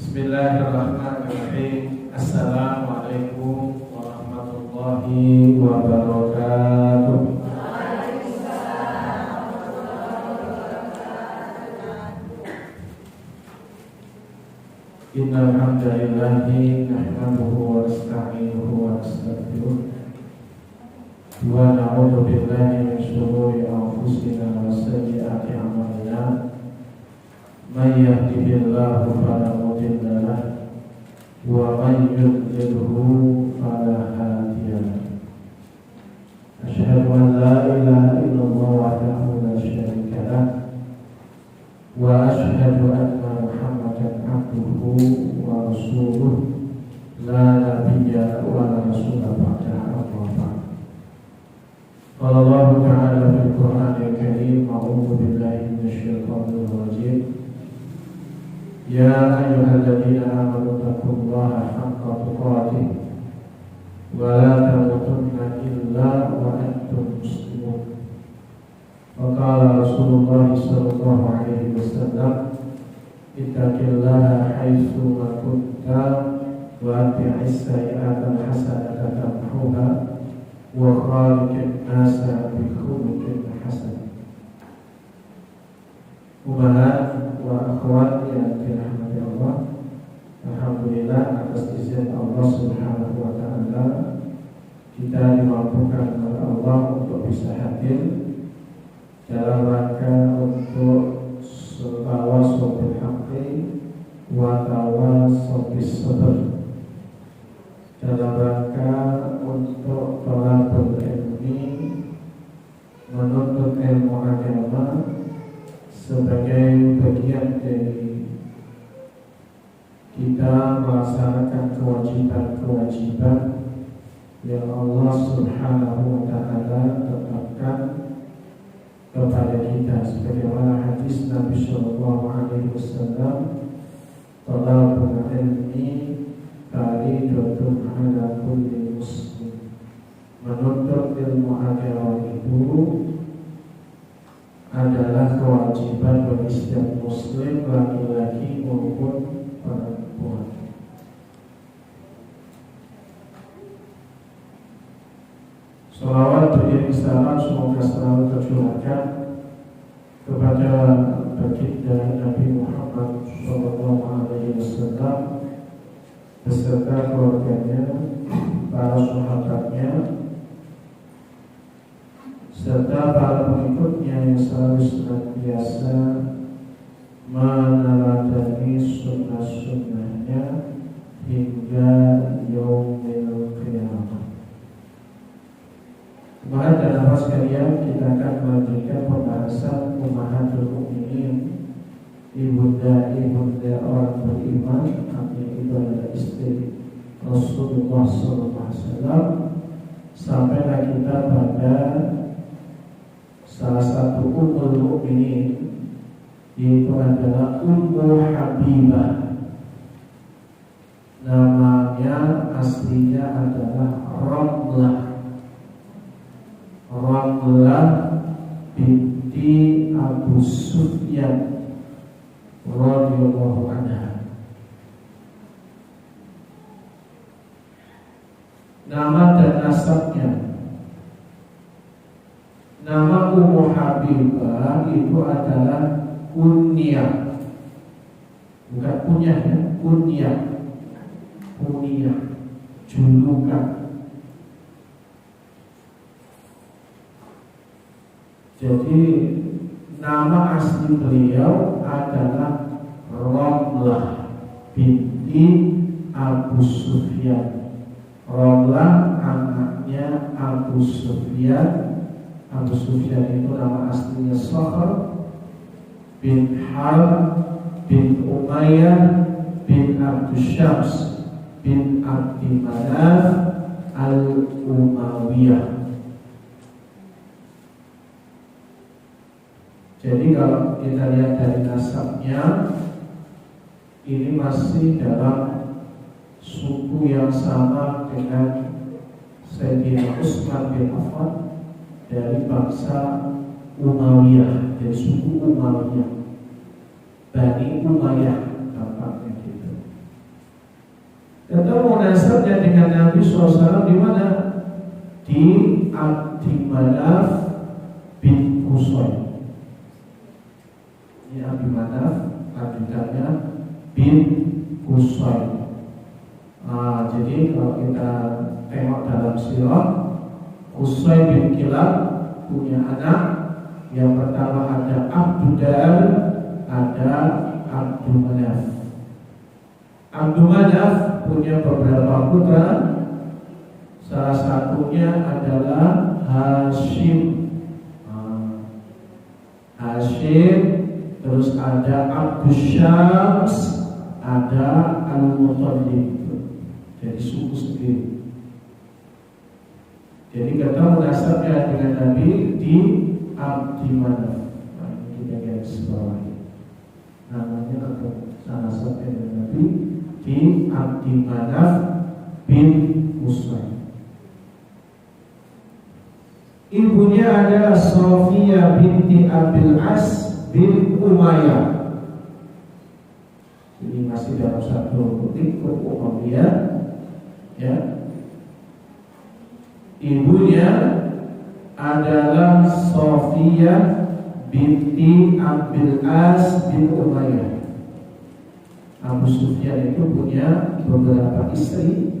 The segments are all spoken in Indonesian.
Bismillahirrahmanirrahim. Assalamualaikum warahmatullahi wabarakatuh. Innal hamdalillahi nahmaduhu wa nasta'inuhu wa nastaghfiruh wa na'udzu billahi min shururi anfusina wa sayyiati a'malina. Man yahdihillahu fala mudilla lahu wa man yudlilhu fala hadiya lahu. Asyhadu an la ilaha illallah wahdahu la syarika lahu wa asyhadu anna Muhammadan abduhu wa rasuluh la nabiyya wa la rasula ba'dahu. Amma ba'd. Qala Allah ta'ala fil Qur'anil Karim, a'udzu billahi minasyaitonir rajim. Ya ayyuhalladzina amanu taqullaha haqqa tuqatih wa la tamutunna illa wa antum muslimun. Wa qala Rasulullah sallallahu alaihi wasallam, ittaqillaha haitsu ma kunta wa atbi'is sayyi'ata hasanata tamhuha wa khaliqin nasa bi khuluqin hasan. Umahat wa akhwat yang dirahmati Allah, alhamdulillah atas izin Allah Subhanahu wa taala kita dimampukan oleh Allah untuk bisa hadir dalam rangka untuk tawasul bil haqqi wa tawasul bis sabr, dalam rangka untuk thalabul ilmi, menuntut ilmu agama sebagai bagian dari kita melaksanakan kewajiban-kewajiban yang Allah Subhanahu wa taala tetapkan kepada kita, sebagaimana hadis Nabi sallallahu alaihi wasallam, talabul ilmi fariidatun 'ala kulli muslim. Menuntut ilmu agama itu adalah kewajiban bagi setiap muslim, laki-laki maupun perempuan. Salawat beriring salam semoga selalu tercurahkan kepada baginda Nabi Muhammad sallallahu alaihi wasallam beserta keluarganya, para sahabatnya, serta para pengikutnya yang selalu senantiasa meneladani sunnah-sunnahnya hingga yaumil qiyamah. Kemarin dan apa sekalian, kita akan melanjutkan pembahasan Ummahatul Mukminin, ibunda orang beriman, artinya itu adalah istri Rasulullah SAW. Sampailah kita pada salah satu ummul mukminin, yaitu adalah Ummu Habibah. Namanya aslinya adalah Ramlah binti Abu Sufyan radhiyallahu anha. Nama dan nasabnya, nama Ummu Habibah itu adalah kunyah, bukan kunyah ya, kunyah, julukan. Jadi nama asli beliau adalah Ramlah binti Abu Sufyan. Ramlah anaknya Abu Sufyan. Abu Sufyan itu nama aslinya Sakhr bin Harb bin Umayyah bin Abdus Syams bin Abdi Manaf al-Umayyah. Jadi kalau kita lihat dari nasabnya, ini masih dalam suku yang sama dengan Sayyidina Utsman bin Affan dari bangsa Umayyah, dari suku Umayyah, Bani Umayyah tampaknya gitu. Nabi SAW di mana? Di Abdimanaf bin Qusay. Ini Abdimanaf, ajudannya bin Qusay. Jadi kalau kita tengok dalam sirah, Qusay bin Kilab punya anak. Yang pertama ada Abdudar, ada Abdumanaf. Abdumanaf punya beberapa putra. Salah satunya adalah Hashim. Hashim, terus ada Abdusyams, ada Al-Muttalib. Jadi suku sendiri. Jadi ketemu nasabnya dengan Nabi di Abdimanaf. Nah, ini kita garis bawahi. Namanya ketemu nasabnya dengan Nabi di Abdimanaf bin Qusay. Ibunya adalah Sofia binti Abil As bin Umayyah. Ini masih dalam satu lingkup Umayyah, ya. Ibunya adalah Sofia binti Abil As bin Umayyah. Abu Sufyan itu punya beberapa istri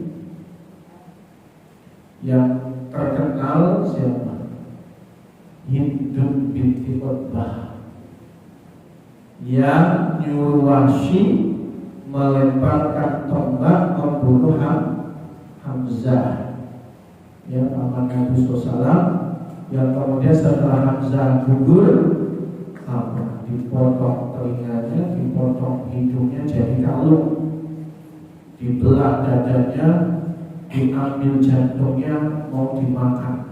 yang terkenal siapa? Hindun binti Utbah, yang nyuruh Wahsy melemparkan tombak membunuh Hamzah, ya, paman Nabi SAW, yang kemudian setelah Hamzah gugur, dipotong telinganya, dipotong hidungnya jadi kalung, dibelah dadanya, diambil jantungnya mau dimakan.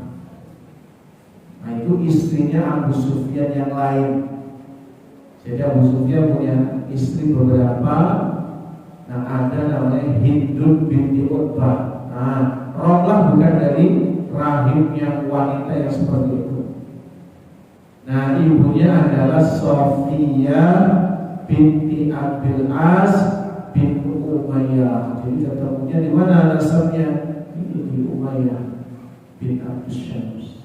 Nah, itu istrinya Abu Sufyan yang lain. Jadi Abu Sufyan punya istri beberapa. Nah, ada namanya Hindun binti Utbah. Nah, Romlah bukan dari rahimnya wanita yang seperti itu. Nah, ibunya adalah Sofia binti Abil As bin Umayyah. Jadi ketemunya di mana nasabnya? Itu di Umayyah bin Abdus Syams.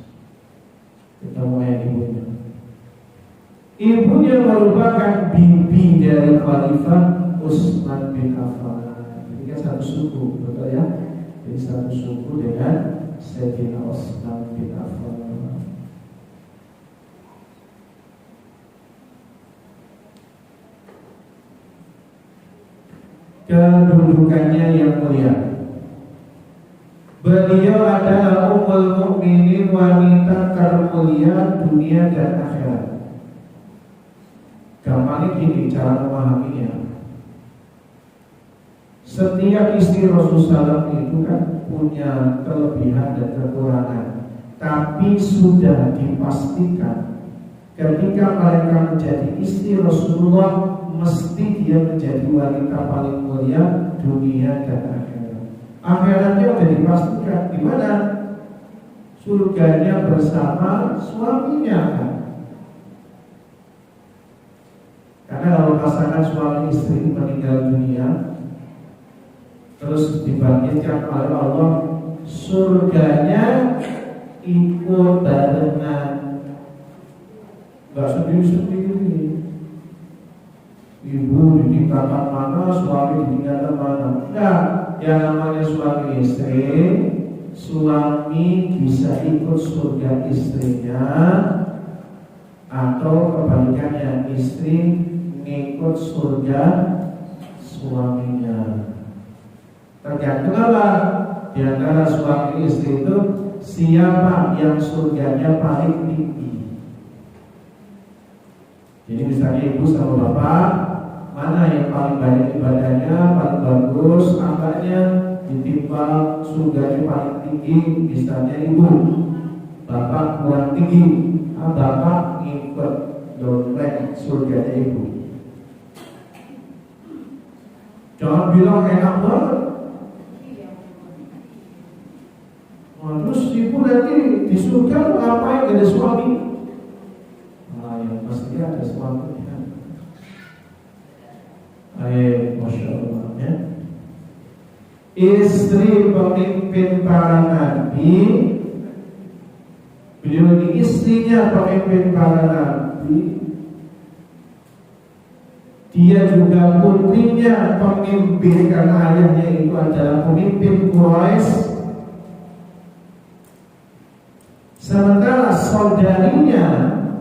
Ketemu ayah ibunya. Ibunya merupakan bibi dari Khalifah Utsman bin Affan. Jadi kan satu suku, betul ya? Jadi satu suku dengan Sayyidina Utsman bin Affan. Kedudukannya yang mulia. Beliau adalah ummul mukminin, wanita termulia dunia dan akhirat. Gampangnya gini cara memahaminya. Setiap istri Rasulullah itu kan punya kelebihan dan kekurangan, tapi sudah dipastikan ketika mereka menjadi istri Rasulullah, mesti dia menjadi wanita paling mulia dunia dan akhirat. Akhiratnya sudah dipastikan di mana? Surganya bersama suaminya kan? Karena kalau pasangan suami istri meninggal dunia terus dibangkitkan oleh Allah, surganya ikut barengan, nggak sendiri-sendiri. Ibu ditinggalkan mana, suami ditinggalkan mana? Enggak, yang namanya suami istri, suami bisa ikut surga istrinya, atau kebalikannya, istri ngikut surga suaminya. Tergantung apa? Di antara suami istri itu siapa yang surganya paling tinggi. Jadi misalnya ibu sama bapak, mana yang paling banyak ibadahnya, paling bagus angkanya, ditimbang surganya paling tinggi. Misalnya ibu, bapak kurang tinggi, bapak ngikut dompet surganya ibu. Jangan bilang enak banget. Terus ibu nanti di surga ngapain? Gak ada suami? Yang pasti ada suaminya. Masya Allah ya. istri pemimpin para nabi. Beliau ini istrinya pemimpin para nabi. Dia juga putrinya pemimpin, karena ayahnya itu adalah pemimpin Quraisy. Sementara saudarinya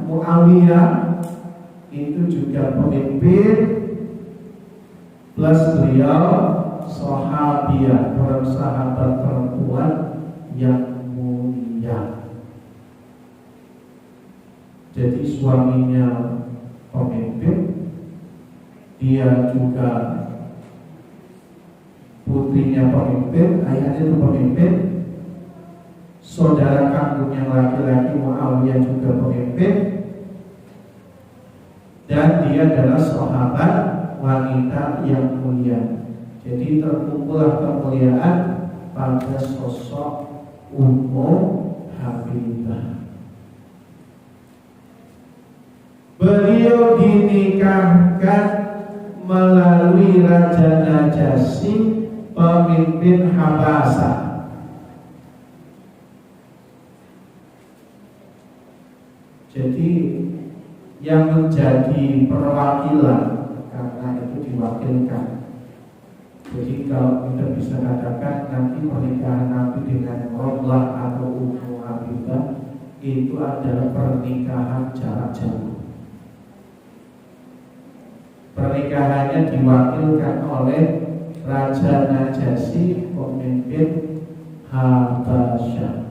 Muawiyah itu juga pemimpin, plus beliau sahabiah, sahabat perempuan yang mulia. Jadi suaminya pemimpin, dia juga putrinya pemimpin, ayahnya itu pemimpin, saudara kandung yang laki-laki Muawiyah juga pemimpin, dan dia adalah sahabat wanita yang mulia. Jadi terkumpullah kemuliaan pada sosok Ummu Habibah. Beliau dinikahkan melalui Raja Najasyi, pemimpin Habasah. Jadi yang menjadi perwakilan, karena itu diwakilkan. Jadi kalau kita bisa katakan nanti pernikahan Nabi dengan Romlah atau Ummu Habibah itu adalah pernikahan jarak jauh. Pernikahannya diwakilkan oleh Raja Najasyi, pemimpin Habasyah.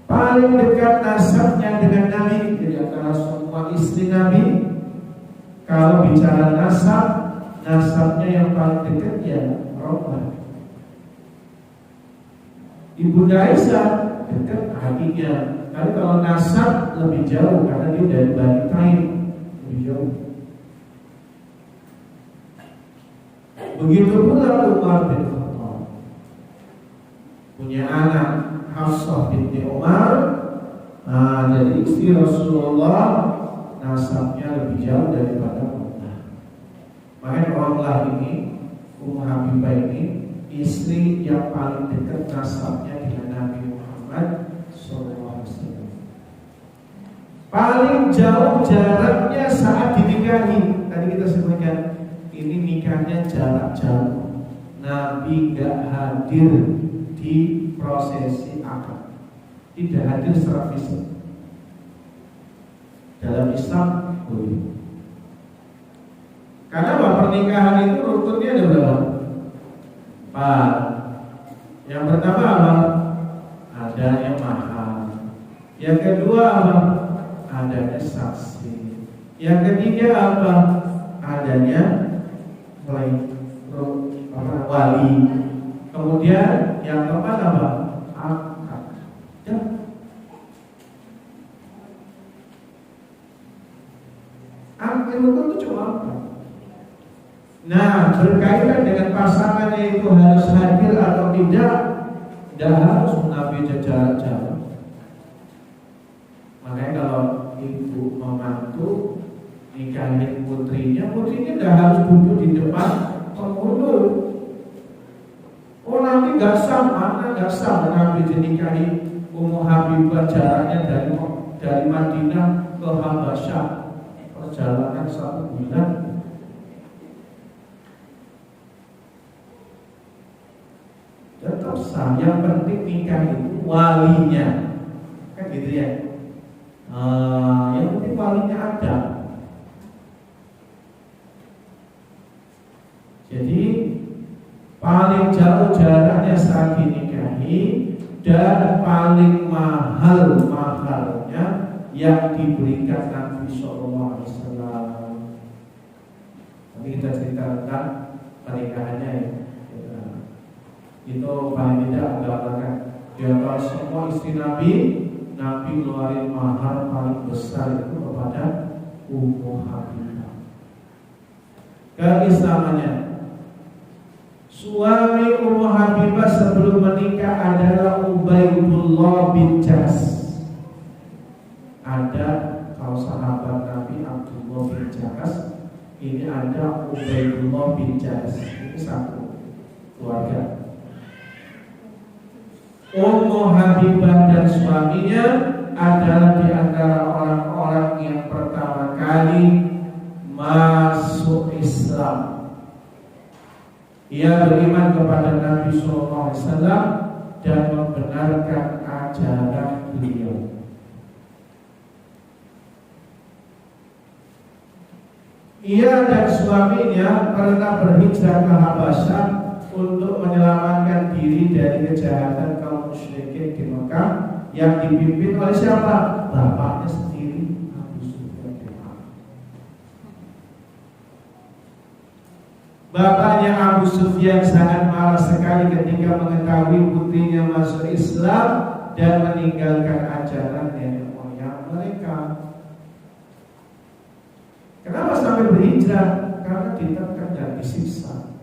Paling dekat nasabnya dengan Nabi, jadi antara semua istri Nabi. Kalau bicara nasab, nasabnya yang paling dekat ya Romlah. Ibunda Aisyah dekat hatinya. Tapi kalau nasab lebih jauh, karena dia dari Bani Taim, lebih jauh. Begitu pula Umar bin Khattab, punya anak Hafsah binti Umar. Nah, jadi istri Rasulullah nasabnya lebih jauh daripada Romlah. Makanya Romlah ini, Ummu Habibah ini, istri yang paling dekat nasabnya dengan Nabi Muhammad SAW. Paling jauh jaraknya saat dinikahi. Tadi kita sebutkan ini nikahnya jarak jauh. Nabi gak hadir di prosesi akad, tidak hadir secara fisik. Dalam Islam boleh. Karena pernikahan itu rukunnya ada berapa? 4. Yang pertama apa? Adanya mahar. Yang kedua apa? Adanya saksi. Yang ketiga apa? Adanya wali. Kemudian yang keempat apa? Akad. Ya. Akad rukun itu cuma apa? Nah, berkaitan dengan pasangannya itu harus hadir atau tidak harus mengambil jarak jauh. Makanya kalau ibu membantu nikahin putrinya tidak harus duduk di depan penghulu. Oh nanti nggak sah, mana nggak sah Nabi dinikahi Ummu Habibah, jaraknya dari Madinah ke Habasyah, perjalanan 1 bulan. Tetap sah, yang penting nikah itu walinya, kan gitu ya. Yang penting walinya ada. Jadi paling jauh jaraknya saat dinikahi dan paling mahal mahalnya yang diberikan Nabi SAW. Nanti kita cerita tentang pernikahannya ya. Itu paling tidak menggambarkan di antara semua istri Nabi ngeluarin mahar paling besar itu kepada Ummu Habibah. Keislamannya, suami Ummu Habibah sebelum menikah adalah Ubaidullah bin Jas. Ada kalau sahabat Nabi Abdullah bin Jas Ini ada Ubaidullah bin Jahas, ini satu keluarga. Ummu Habibah dan suaminya adalah di antara orang-orang yang pertama kali masuk Islam. Ia beriman kepada Nabi SAW dan membenarkan ajaran beliau. Ia dan suaminya pernah berhijrah ke Habasyah untuk menyelamatkan diri dari kejahatan kaum musyrikin di Mekah yang dipimpin oleh siapa? Bapaknya sendiri, Abu Sufyan bin Harb. Bapaknya Abu Sufyan sangat marah sekali ketika mengetahui putrinya masuk Islam dan meninggalkan ajaran nenek moyang mereka. Kenapa sampai berhijrah? Karena ditekan dan disiksa.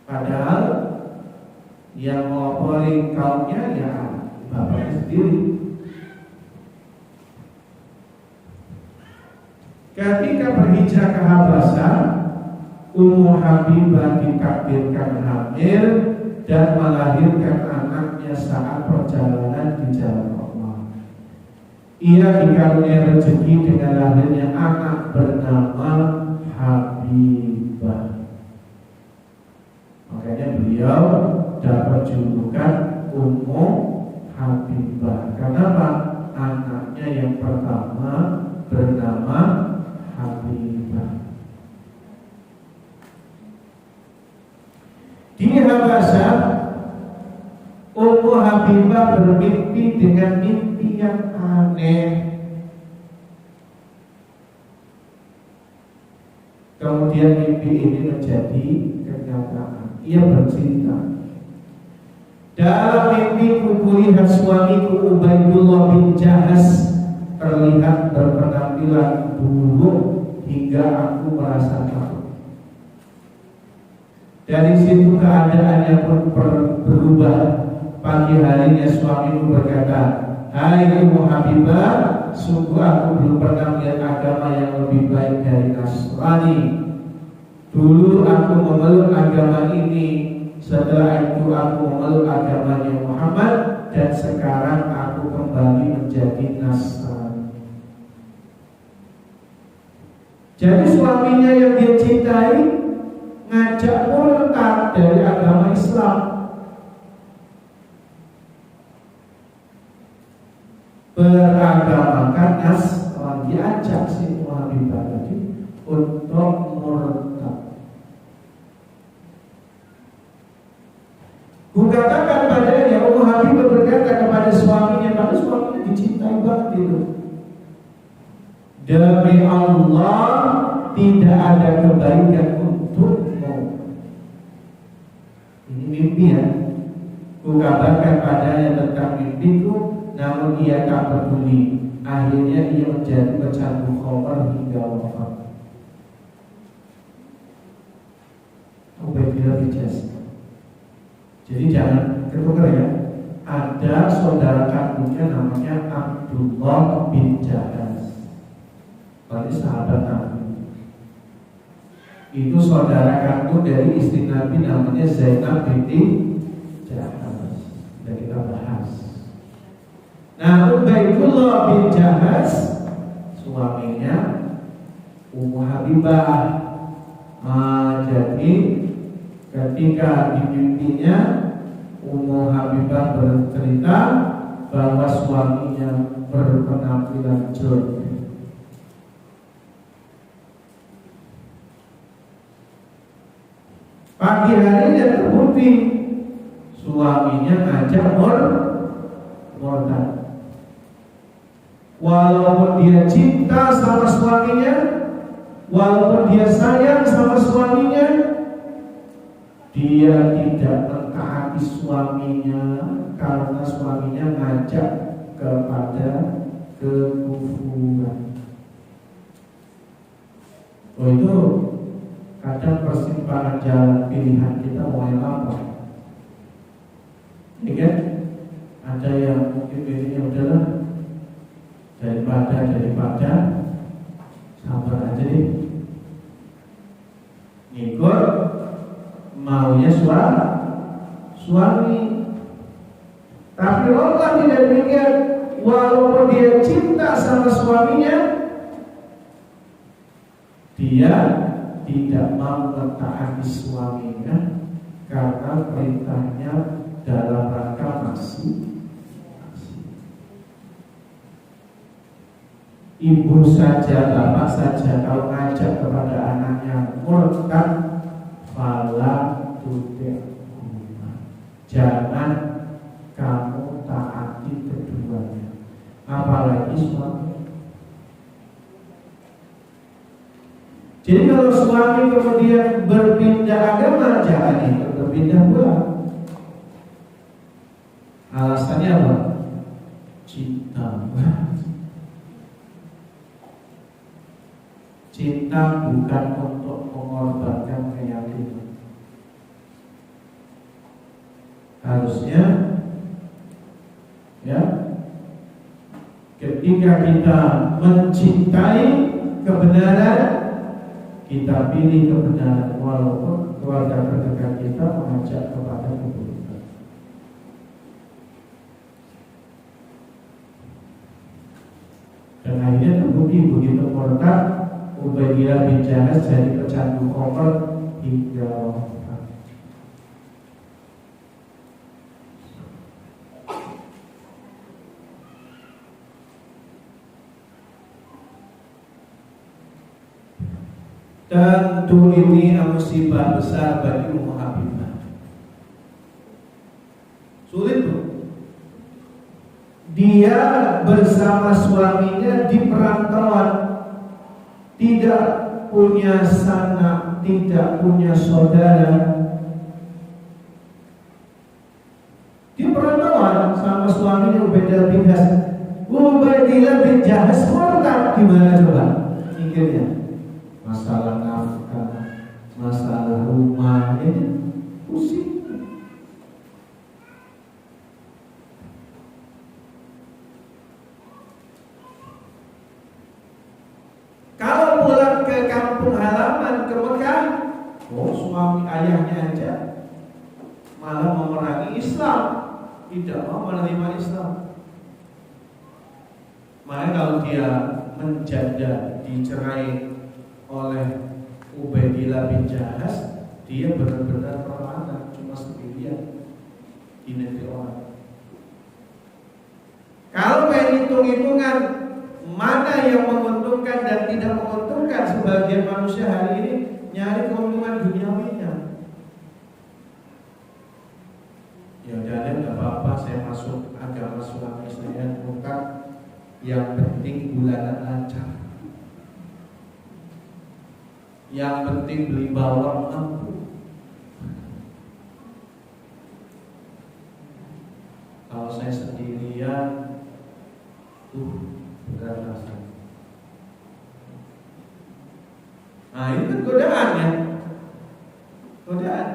Padahal yang mengopori kaumnya ya bapaknya sendiri. Ketika berhijrah ke Habasyah, Ummu Habibah ditakdirkan hamil dan melahirkan anaknya saat perjalanan di jalan Allah. Ia dikaruniai rezeki dengan lahirnya anak bernama Habibah. Makanya beliau dapat julukan Ummu Habibah. Kenapa? Anaknya yang pertama bernama Habibah. Di Habasyah, Ummu Habibah bermimpi dengan mimpi yang aneh. Kemudian mimpi ini menjadi kenyataan. Ia bercerita, dalam mimpiku kulihat suamiku Ubaidullah bin Jahas terlihat berpenampilan buruk hingga aku merasa takut. Dari situ keadaannya pun berubah. Pagi harinya suamiku berkata, "Hai Ummu Habibah, sungguh aku belum pernah melihat agama yang lebih baik dari Nasrani. Dulu aku memeluk agama ini, setelah itu aku memeluk agamanya Muhammad, dan sekarang aku kembali menjadi Nasrani." Jadi suaminya yang dia cintai ngajak murtad dari agama Islam. Beragamakan Nasrani, diajak si Ummu Habibah tadi untuk murtad. Kukatakan padanya, Ummu Habibah berkata kepada suaminya, pada suaminya dicintai banget itu. Demi Allah, tidak ada kebaikan untukmu. Ini mimpi ya. Kukatakan padanya tentang mimpiku, namun ia tak peduli. Akhirnya ia menjadi pecandu khamar hingga wafat. Ubaidillah bin Jahas. Jadi jangan ketukar ya. Ada saudara kandungnya namanya Abdullah bin Jahas. Berarti sahabat Nabi. Itu saudara kandung dari istri Nabi namanya Zainab binti Jahas. Sudah kita bahas. Nah, Ubaidullah bin Jahas suaminya Ummu Habibah. Jadi ketika di mimpinya Ummu Habibah bercerita bahwa suaminya berpenampilan jelek. Pagi harinya terbukti suaminya ngajak murtad. Walaupun dia cinta sama suaminya, walaupun dia sayang sama suaminya, dia tidak mentaati suaminya karena suaminya ngajak kepada kekufuran. Oh, itu kadang persimpangan jalan pilihan kita mau yang apa? Ini kan ada yang mungkin pilihnya udahlah daripada sabar suami. Tapi Allah tidak demikian. Walaupun dia cinta sama suaminya, dia tidak mau mentaati suaminya karena perintahnya dalam rangka masih. Ibu saja, bapak saja kalau ngajak kepada anaknya murtad, fala tudi'huma, jangan kamu taati keduanya, apalagi suami. Jadi kalau suami kemudian berpindah agama, jangan ikut berpindah pula. Alasannya apa? Cinta. Cinta bukan untuk mengorbankan keyakinan. Harusnya ya, ketika kita mencintai kebenaran, kita pilih kebenaran walaupun keluarga terdekat kita mengajak kepada keburukan. Dan akhirnya terbukti begitu murtad, Ubaidillah bin Jahaz jadi pecandu khamr hingga wafat. Tentu ini musibah besar bagi Ummu Habibah. Sulit tuh. Dia bersama suaminya di perantauan, tidak punya sanak, tidak punya saudara. Di perantauan sama suaminya Ubaidillah bin Jahaz. Ubaidillah bin Jahaz murtad, gimana coba? Mikirnya masalah nafkah, masalah rumah, ini pusing. Kalau pulang ke kampung halaman ke Mekah, suami ayahnya aja malah memerangi Islam, tidak mau menerima Islam. Makanya kalau dia menjanda, dicerai oleh Ubaidillah bin Jahaz, dia benar-benar perlahan, cuma sendirian di negeri orang. Kalau main hitung-hitungan mana yang menguntungkan dan tidak menguntungkan, sebagian manusia hari ini nyari keuntungan duniawinya. Ya udah deh, nggak apa-apa, saya masuk agama suami saya, bukan yang penting bulanan lancar, yang penting beli bawang mampu. Kalau saya sendirian, berat rasanya. Nah ini kan godaan ya, godaan.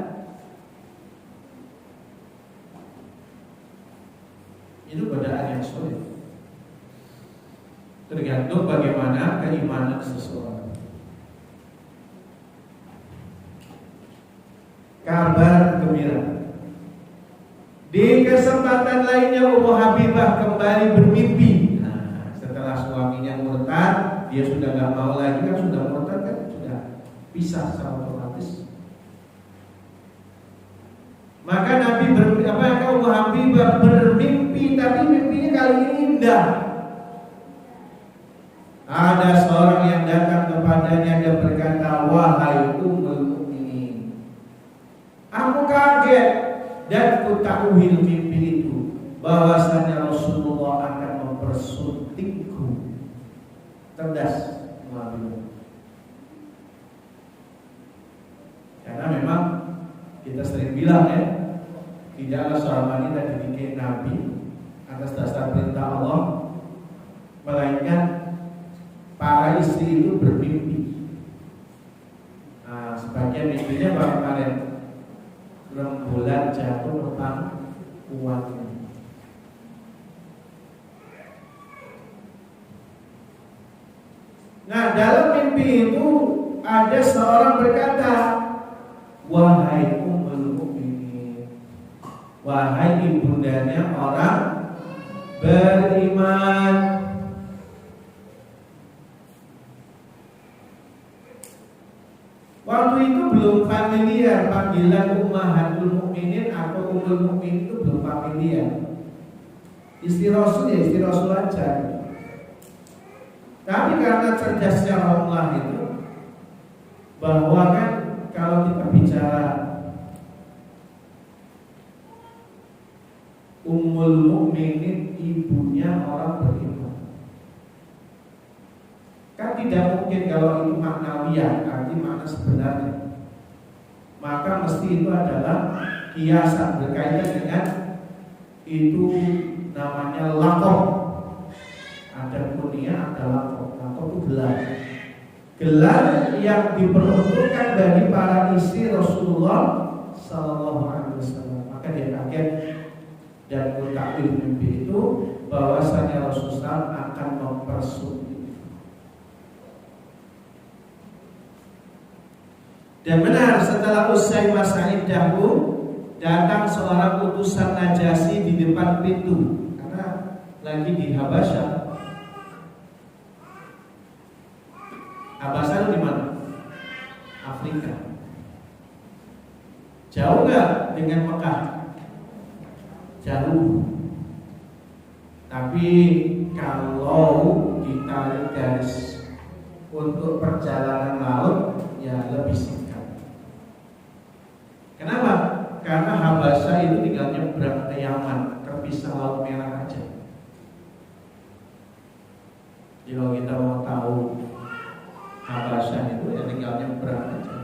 Itu godaan yang sulit. Tergantung bagaimana keimanan seseorang. Kabar gembira. Di kesempatan lainnya Ummu Habibah kembali bermimpi. Setelah suaminya murtad, dia sudah gak mau lagi, kan sudah murtad kan, sudah pisah secara otomatis. Maka Ummu Habibah bermimpi, tapi mimpinya kali ini indah. Ada seorang yang datang kepadanya dan berkata, wahai Ummul Mukminin, aku kaget dan kutakwil mimpi itu, bahwasanya Rasulullah akan mempersuntikku. Cerdas Muhammad. Karena memang kita sering bilang ya, tidaklah seorang wanita dibikin nabi atas dasar perintah Allah, melainkan para istri itu bermimpi. Nah, sebagian mimpinya baru kemarin, rembulan jatuh petang kuatnya. Nah, dalam mimpi itu ada seorang berkata, wahai Ummul Mukminin, wahai ibundanya orang beriman. Waktu itu belum familiar panggilan Ummahatul Mukminin atau Ummul Mukminin, itu belum familiar. Istri Rasul ya istri Rasul aja. Tapi karena cerdasnya Allah itu, bahwa kan kalau kita bicara Ummul Mukminin, ibunya orang beriman, kan tidak mungkin kalau itu maknawiyah, arti makna sebenarnya, maka mesti itu adalah kiasan berkaitan dengan itu namanya lakob. Ada kunyah, ada lakob. Lakob itu gelar. Gelar yang diperuntukkan bagi para istri Rasulullah Sallallahu Alaihi Wasallam. Maka dia kaget dan mutakwil mimpi itu bahwasanya Rasulullah akan mempersunting. Dan benar, setelah usai masa iddah datang seorang utusan Najasyi di depan pintu, karena lagi di Habasyah. Habasyah itu di mana? Afrika. Jauh nggak dengan Mekah? Jauh. Tapi kalau ditarik garis untuk perjalanan laut, ya lebih singkat. Kenapa? Karena Habasyah itu tinggal nyebrang ke Yaman, terpisah Laut Merah aja. Jadi kalau kita mau tahu Habasyah itu ya tinggal nyebrang aja.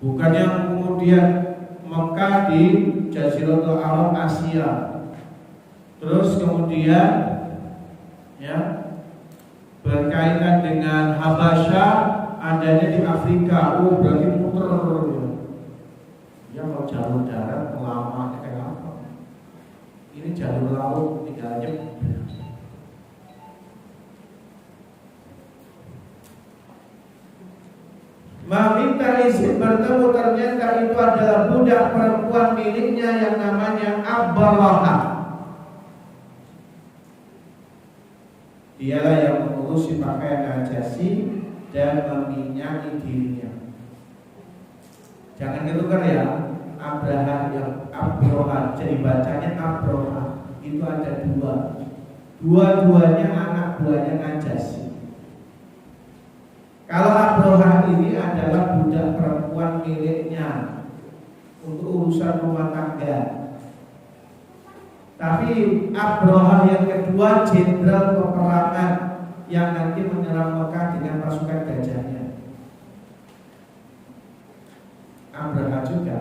Bukan yang kemudian Mekah di Jaziratul Arab Asia, terus kemudian ya berkaitan dengan Habasyah adanya di Afrika. Oh berarti muter ya. Ya kalau jalur darat lama kayak apa? Ini jalur laut tinggalnya. Meminta izin bertemu, ternyata itu adalah budak perempuan miliknya yang namanya Abdallah. Dialah yang mengurusi pakaian Najasyi dan meminyaki dirinya. Jangan ditukar ya, Abraha yang Abroha, jadi bacanya Abroha. Itu ada dua. Dua-duanya anak buahnya Najasyi. Kalau Abroha ini adalah budak perempuan miliknya untuk urusan rumah tangga. Tapi Abroha yang kedua jenderal peperangan yang nanti menyerang Mekah dengan pasukan gajahnya. Abraha juga.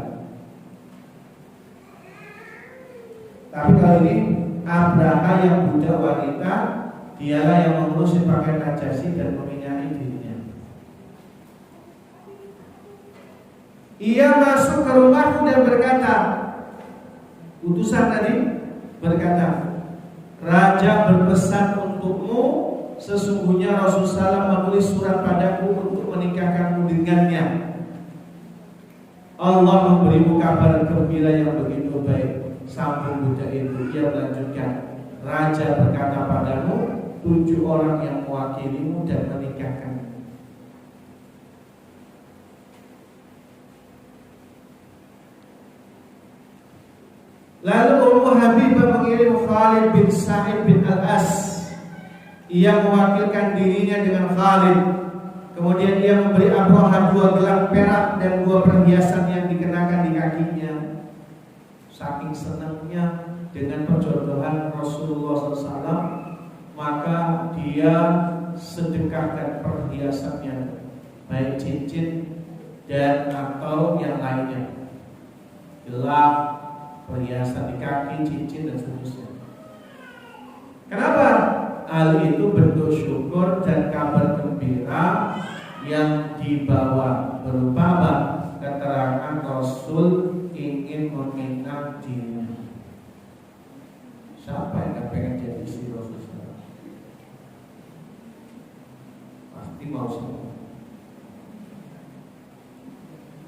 Tapi kali ini Abraha yang budak wanita, dialah yang mengurusi pakaian Najasyi dan meminyaki dirinya. Ia masuk ke rumahku dan berkata, utusan tadi berkata, Raja berpesan untukmu, sesungguhnya Rasulullah menulis surat padaku untuk menikahkanmu dengannya. Allah memberimu kabar gembira yang begitu baik. Sambung budak itu. Ia melanjutkan, Raja berkata padamu, 7 orang yang mewakilimu dan menikahkanmu. Lalu Ummu Habibah mengirim Khalid bin Sa'id bin Al-As. Ia mewakilkan dirinya dengan Khalid. Kemudian ia memberi Abroha 2 gelang perak dan 2 perhiasan yang dikenakan di kakinya. Saking senangnya dengan perjodohan Rasulullah SAW, maka dia sedekahkan perhiasannya, baik cincin dan atau yang lainnya, gelang, perhiasan di kaki, cincin dan seterusnya. Kenapa? Hal itu bentuk syukur dan kabar gembira yang dibawa berupa apa? Keterangan Rasul ingin meminang dirinya. Siapa yang gak pengen jadi istri Rasulullah? Pasti mau semua.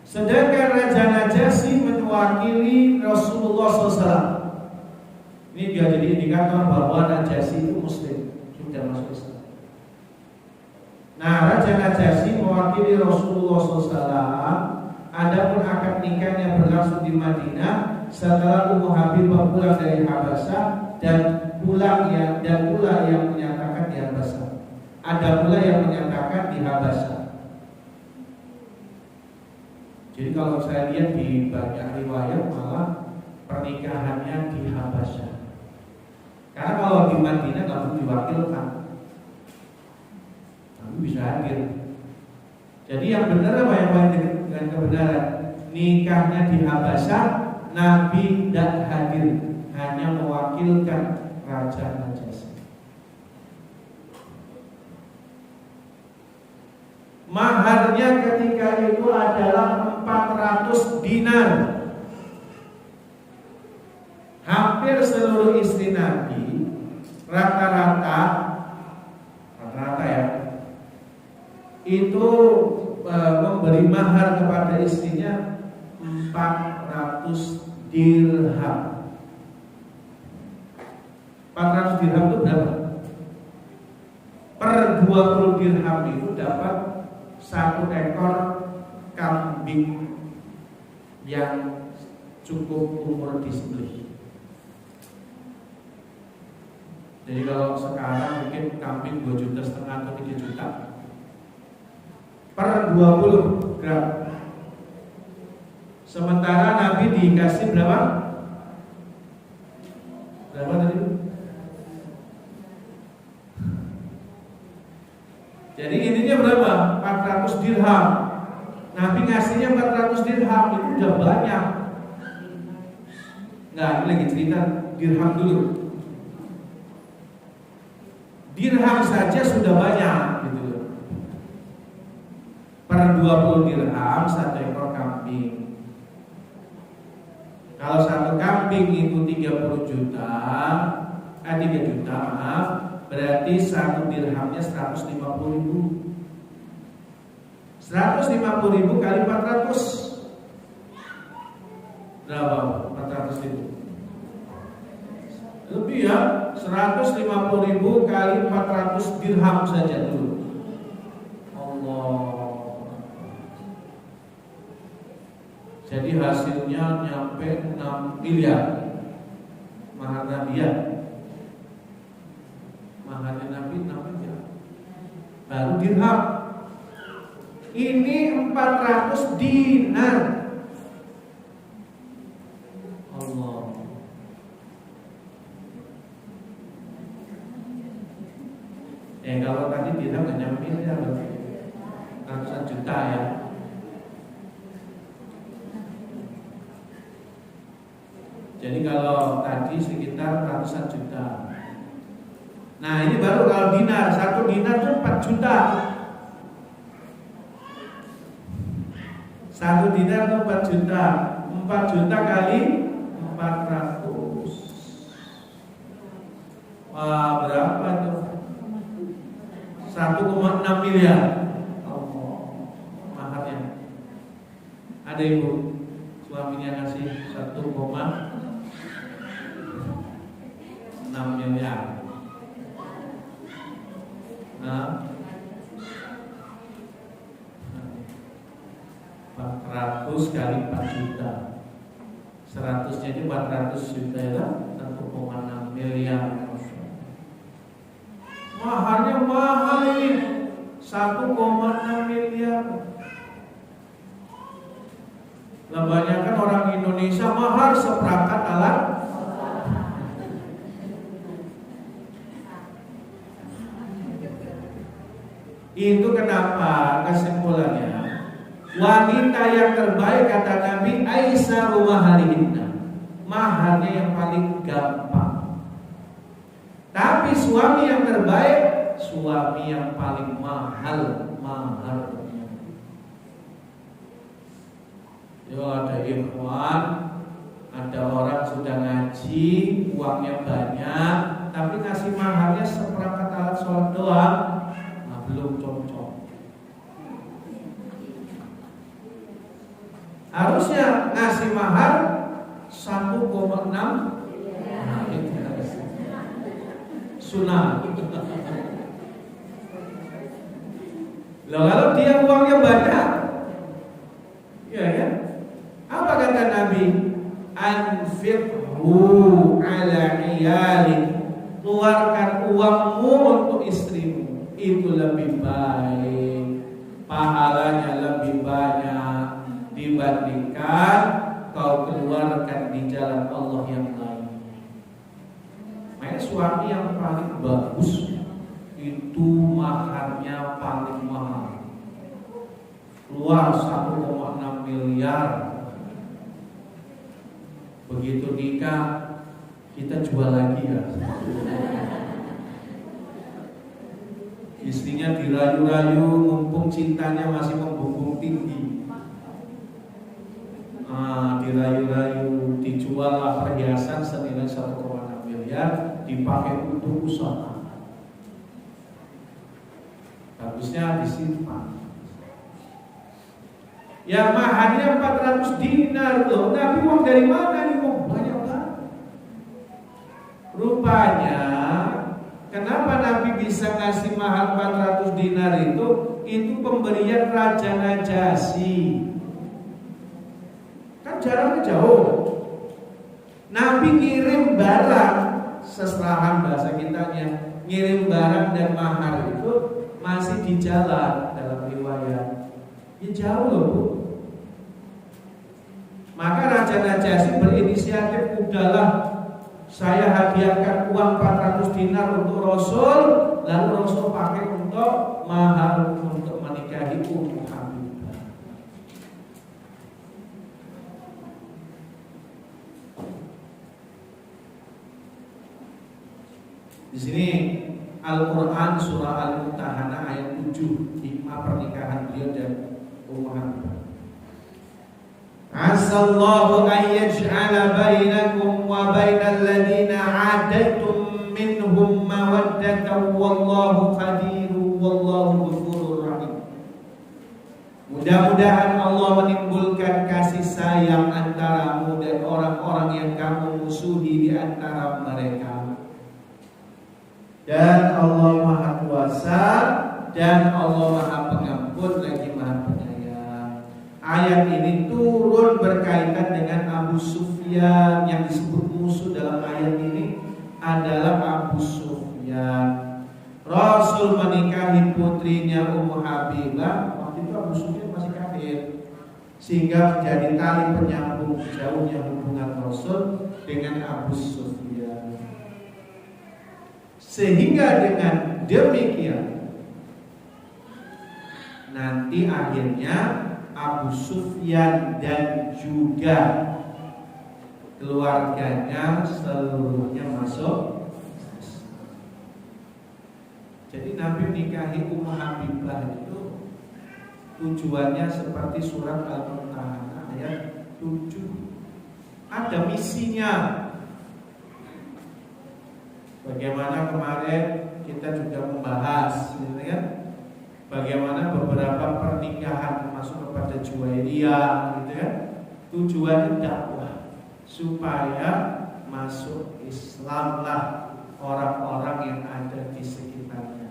Sedangkan Raja Raja Najasyi mewakili Rasulullah SAW. Ini dia jadi indikator bahwa Najasyi itu Muslim, sudah masuk Islam. Nah, Raja Najasyi mewakili Rasulullah SAW. Adapun akad nikahnya berlangsung di Madinah setelah Ummu Habibah pulang dari Habasyah dan pula yang menyatakan di Habasyah. Ada pula yang menyatakan di Habasyah. Jadi kalau saya lihat di banyak riwayat malah pernikahannya di Habasyah. Karena kalau di Madinah nggak perlu diwakilkan, tapi bisa hadir. Jadi yang benar apa yang paling dekat dengan kebenaran? Nikahnya di Habasyah, Nabi tidak hadir, hanya mewakilkan Raja Najasyi. Maharnya ketika itu adalah 400 dinar. Hampir seluruh istri Nabi rata-rata ya, itu memberi mahar kepada istrinya 400 dirham. 400 dirham itu berapa? Per 20 dirham itu dapat 1 ekor kambing yang cukup umur disembelih. Jadi kalau sekarang mungkin kambing 2,5 juta atau 3 juta per 20 gram. Sementara Nabi dikasih berapa? Berapa tadi? Jadi intinya berapa? 400 dirham. Nabi ngasihnya 400 dirham, itu udah banyak. Nah, ini lagi cerita dirham dulu. Dirham saja sudah banyak gitu. Per 20 dirham 1 ekor kambing. Kalau 1 kambing itu 3 juta, maaf, berarti 1 dirhamnya 150.000. 150.000 kali 400 berapa? 400.000 lebih ya, 150.000 kali 400 dirham saja dulu. Allah. Jadi hasilnya nyampe 6 miliar mahar Nabi ya. Maharnya Nabi 6 miliar. Baru dirham. Ini 400 dinar. Allah. Kalau tadi dirham gak nyampe miliar, ratusan juta ya. Jadi kalau tadi sekitar ratusan juta. Nah ini baru kalau dinar, 1 dinar itu 4 juta. 1 dinar itu 4 juta. 4 juta kali 400. Wah, berapa itu? 1,6 miliar. Oh, maharnya. Ada ibu suaminya ngasih 1,6 miliar. Nah, 400 kali 4 juta. 100-nya itu 400 juta ya, 1,6 miliar. Maharnya mahal ini, 1,6 miliar. Kebanyakan orang Indonesia mahar seperangkat alat. Itu kenapa? Kesimpulannya, wanita yang terbaik kata Nabi Aisyah maharihinna, maharnya yang paling gampang. Tapi suami yang terbaik, suami yang paling mahal maharnya. Yo ada ikhwan, ada orang sudah ngaji, uangnya banyak, tapi ngasih maharnya seperangkat alat sholat doang, nah belum cocok. Harusnya ngasih mahar 1,6 sunnah. Loh, kalau dia uangnya banyak, ya kan? Apa kata Nabi? Anfiqhu ala iyalik. Keluarkan uangmu untuk istrimu. Itu lebih baik, pahalanya lebih banyak dibandingkan kau keluarkan di jalan Allah yang lain. Makanya suami yang paling bagus itu maharnya paling mahal, keluar 1,6 miliar. Begitu nikah kita jual lagi ya. Istrinya dirayu-rayu, mumpung cintanya masih membumbung tinggi. Dirayu-rayu, dijual perhiasan senilai 1,6 miliar, dipakai untuk usaha. Bagusnya disimpan. Yang maharnya 400 dinar loh. Nabi uang dari mana nih? Uang banyak banget. Rupanya kenapa Nabi bisa ngasih mahar 400 dinar itu pemberian Raja Najasyi. Kan jaraknya jauh. Nabi ngirim barang, seserahan bahasa kitanya, ngirim barang dan mahar itu masih di jalan dalam riwayat. Ya jauh loh Bu. Maka Raja Najasyi berinisiatif, udahlah saya hadiahkan uang 400 dinar untuk Rasul, lalu Rasul pakai untuk mahar untuk menikahi Ummu Habibah. Di sini Al-Quran surah Al-Mumtahanah ayat 7, hikmah pernikahan beliau dan Ummu Habibah. Asallahu an yaj'ala bainakum wa bainal ladina 'adaitum minhum mawaddatan wallahu qadirun wallahu ghafurur rahim. Mudah-mudahan Allah menimbulkan kasih sayang antaramu dan orang-orang yang kamu musuhi di antara mereka. Dan Allah Maha Kuasa dan Allah Maha Pengampun lagi Maha Penyayang. Ayat ini turun berkaitan dengan Abu Sufyan. Yang disebut musuh dalam ayat ini adalah Abu Sufyan. Rasul menikahi putrinya Ummu Habibah. Waktu itu Abu Sufyan masih kafir, sehingga menjadi tali penyambung jauhnya hubungan Rasul dengan Abu Sufyan. Sehingga dengan demikian nanti akhirnya Abu Sufyan dan juga keluarganya seluruhnya masuk. Jadi Nabi nikahi Ummu Habibah itu tujuannya seperti surat Al-Mumtahanah ayat 7. Ada misinya. Bagaimana kemarin kita juga membahas, gitu kan? Bagaimana beberapa pernikahan masuk kepada Juwairiyah, gitu ya. Tujuannya dakwah supaya masuk Islamlah orang-orang yang ada di sekitarnya.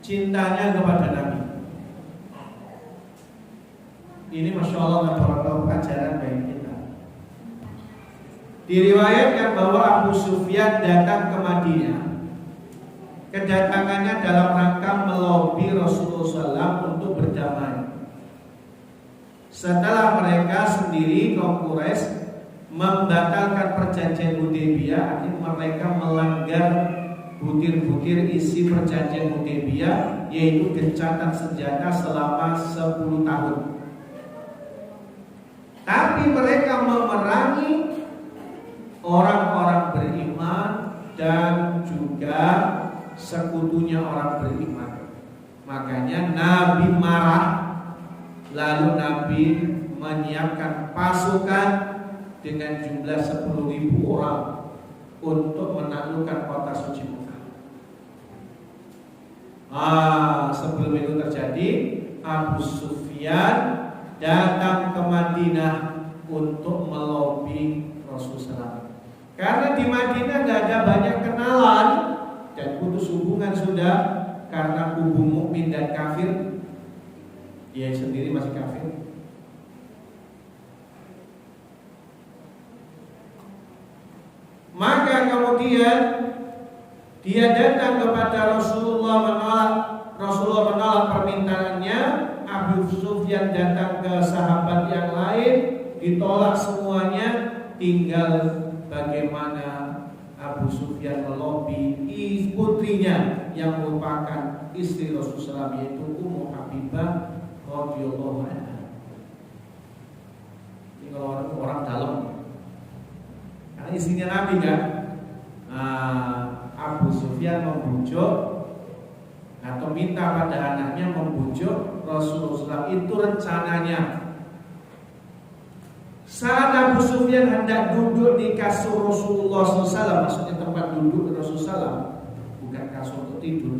Cintanya kepada Nabi. Ini Masya Allah pelajaran bagi kita. Diriwayatkan bahwa Abu Sufyan datang ke Madinah. Kedatangannya dalam rangka melobi Rasulullah SAW untuk berdamai. Setelah mereka sendiri kaum Quraisy membatalkan perjanjian Hudaybiyah, artinya mereka melanggar butir-butir isi perjanjian Hudaybiyah, yaitu gencatan senjata selama 10 tahun. Tapi mereka memerangi orang-orang beriman dan juga sekutunya orang beriman. Makanya Nabi marah, lalu Nabi menyiapkan pasukan dengan jumlah 10.000 orang untuk menaklukkan kota suci Mekah. Sebelum itu terjadi, Abu Sufyan datang ke Madinah untuk melobi Rasulullah. Karena di Madinah nggak ada banyak kenalan dan putus hubungan sudah karena kubu mukmin dan kafir. Dia sendiri masih kafir. Maka kemudian dia datang kepada Rasulullah menolak permintaannya. Abu Sufyan datang ke sahabat yang lain, ditolak semuanya. Tinggal bagaimana Abu Sufyan melobi putrinya yang merupakan istri Rasulullah, yaitu Ummu Habibah radhiyallahu anha. Ini kalau orang dalam, karena istrinya Nabi kan. Abu Sufyan membujuk atau minta pada anaknya membujuk Rasulullah. Itu rencananya. Saat Abu Sufyan hendak duduk di kasur Rasulullah SAW, maksudnya tempat duduk Rasulullah, bukan kasur untuk tidur,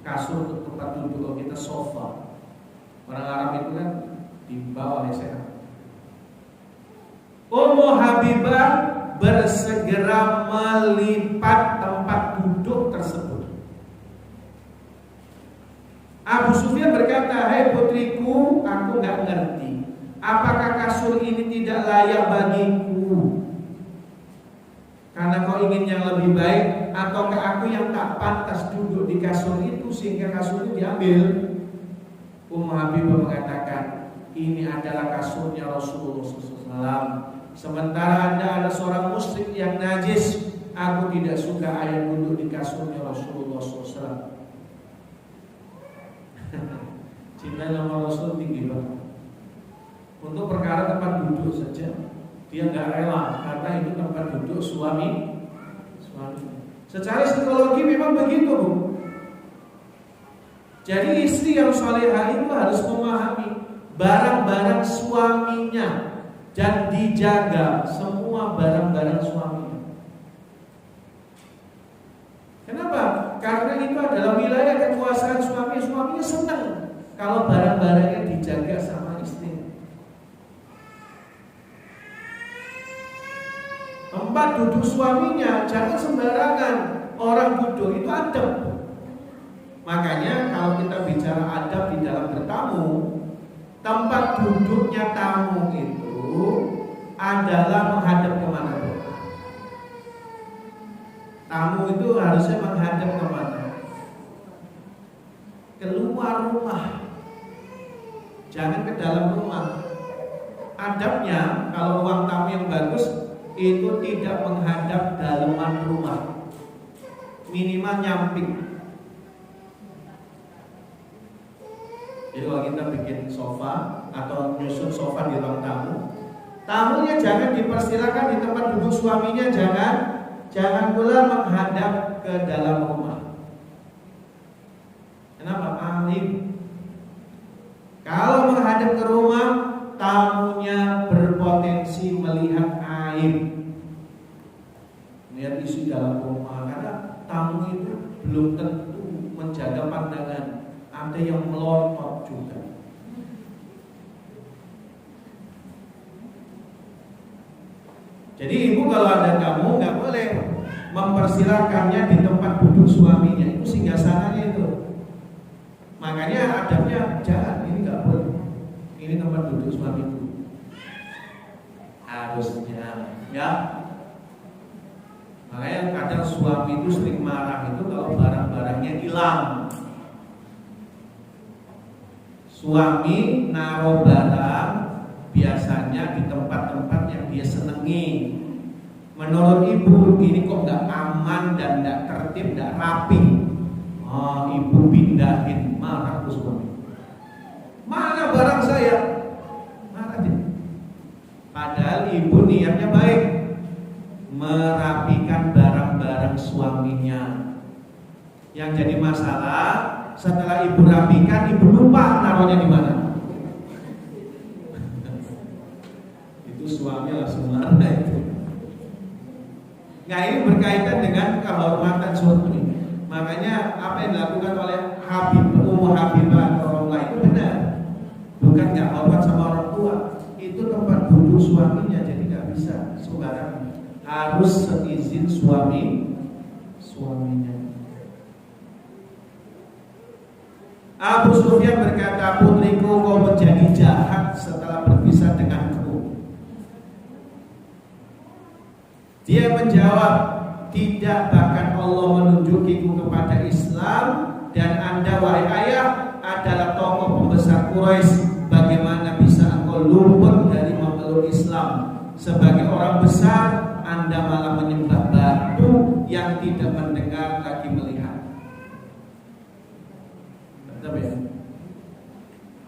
kasur untuk tempat duduk. Kalau kita sofa, orang Arab itu kan di bawah lesehan. Ummu Habibah bersegera melipat tempat duduk tersebut. Abu Sufyan berkata, "Hai putriku, aku nggak ngerti. Apakah kasur ini tidak layak bagiku? Karena kau ingin yang lebih baik, ataukah aku yang tak pantas duduk di kasur itu sehingga kasur itu diambil?" Ummu Habibah mengatakan, "Ini adalah kasurnya Rasulullah SAW. Sementara Anda ada seorang musyrik yang najis. Aku tidak suka ayah duduk di kasurnya Rasulullah SAW." Cinta sama Rasul tinggi banget. Untuk perkara tempat duduk saja dia nggak rela, karena itu tempat duduk suami. Secara psikologi memang begitu, Bu. Jadi istri yang salehah itu harus memahami barang-barang suaminya dan dijaga semua barang-barang suaminya. Kenapa? Karena itu adalah wilayah kekuasaan suami. Suaminya senang kalau barang-barangnya dijaga sama istri. Tempat duduk suaminya jangan sembarangan. Orang duduk itu adab. Makanya kalau kita bicara adab di dalam bertamu, tempat duduknya tamu itu adalah menghadap kemana? Tamu itu harusnya menghadap kemana? Keluar rumah, jangan ke dalam rumah. Adabnya kalau ruang tamu yang bagus itu tidak menghadap dalaman rumah, minimal nyamping. Jadi kalau kita bikin sofa atau nyusun sofa di ruang tamu, tamunya jangan dipersilakan di tempat duduk suaminya, jangan pula menghadap ke dalam rumah. Kenapa? Alim. Kalau menghadap ke rumah, tamunya berpotensi melihat aib, melihat isi dalam rumah. Karena tamu itu belum tentu menjaga pandangan, ada yang melotot juga. Jadi ibu kalau ada tamu nggak boleh mempersilahkannya di tempat duduk suaminya, itu singgasananya itu. Makanya adabnya jangan, ini nggak boleh. Ini tempat duduk suamiku. Harusnya, ya. Makanya kadang suami itu sering marah itu kalau barang-barangnya hilang. Suami naruh barang biasanya di tempat-tempat yang dia senengi. Menurut ibu ini kok nggak aman dan nggak tertib, nggak rapi. Ibu pindahin, marah tuh suami. Mana barang saya? Marah dia. Padahal ibu niatnya baik, merapikan barang-barang suaminya. Yang jadi masalah setelah ibu rapikan, ibu lupa naruhnya di mana. Itu suami langsung marah itu. Nah, ini berkaitan dengan kehormatan suami. Makanya apa yang dilakukan oleh Ummu Habibah atau orang lain itu benar. Bukan nggak hormat sama orang tua, itu tempat duduk suaminya, jadi nggak bisa sembarangan. Harus seizin suaminya. Abu Sufyan berkata, putriku, kau menjadi jahat setelah berpisah denganku. Dia menjawab, tidak, bahkan Allah menunjukiku kepada Islam, dan Anda wahai ayah adalah tokoh pembesar Quraisy. Bagaimana bisa engkau luput dari memeluk Islam? Sebagai orang besar, Anda malah menyembah batu yang tidak mendengar lagi melihat. Betul ya?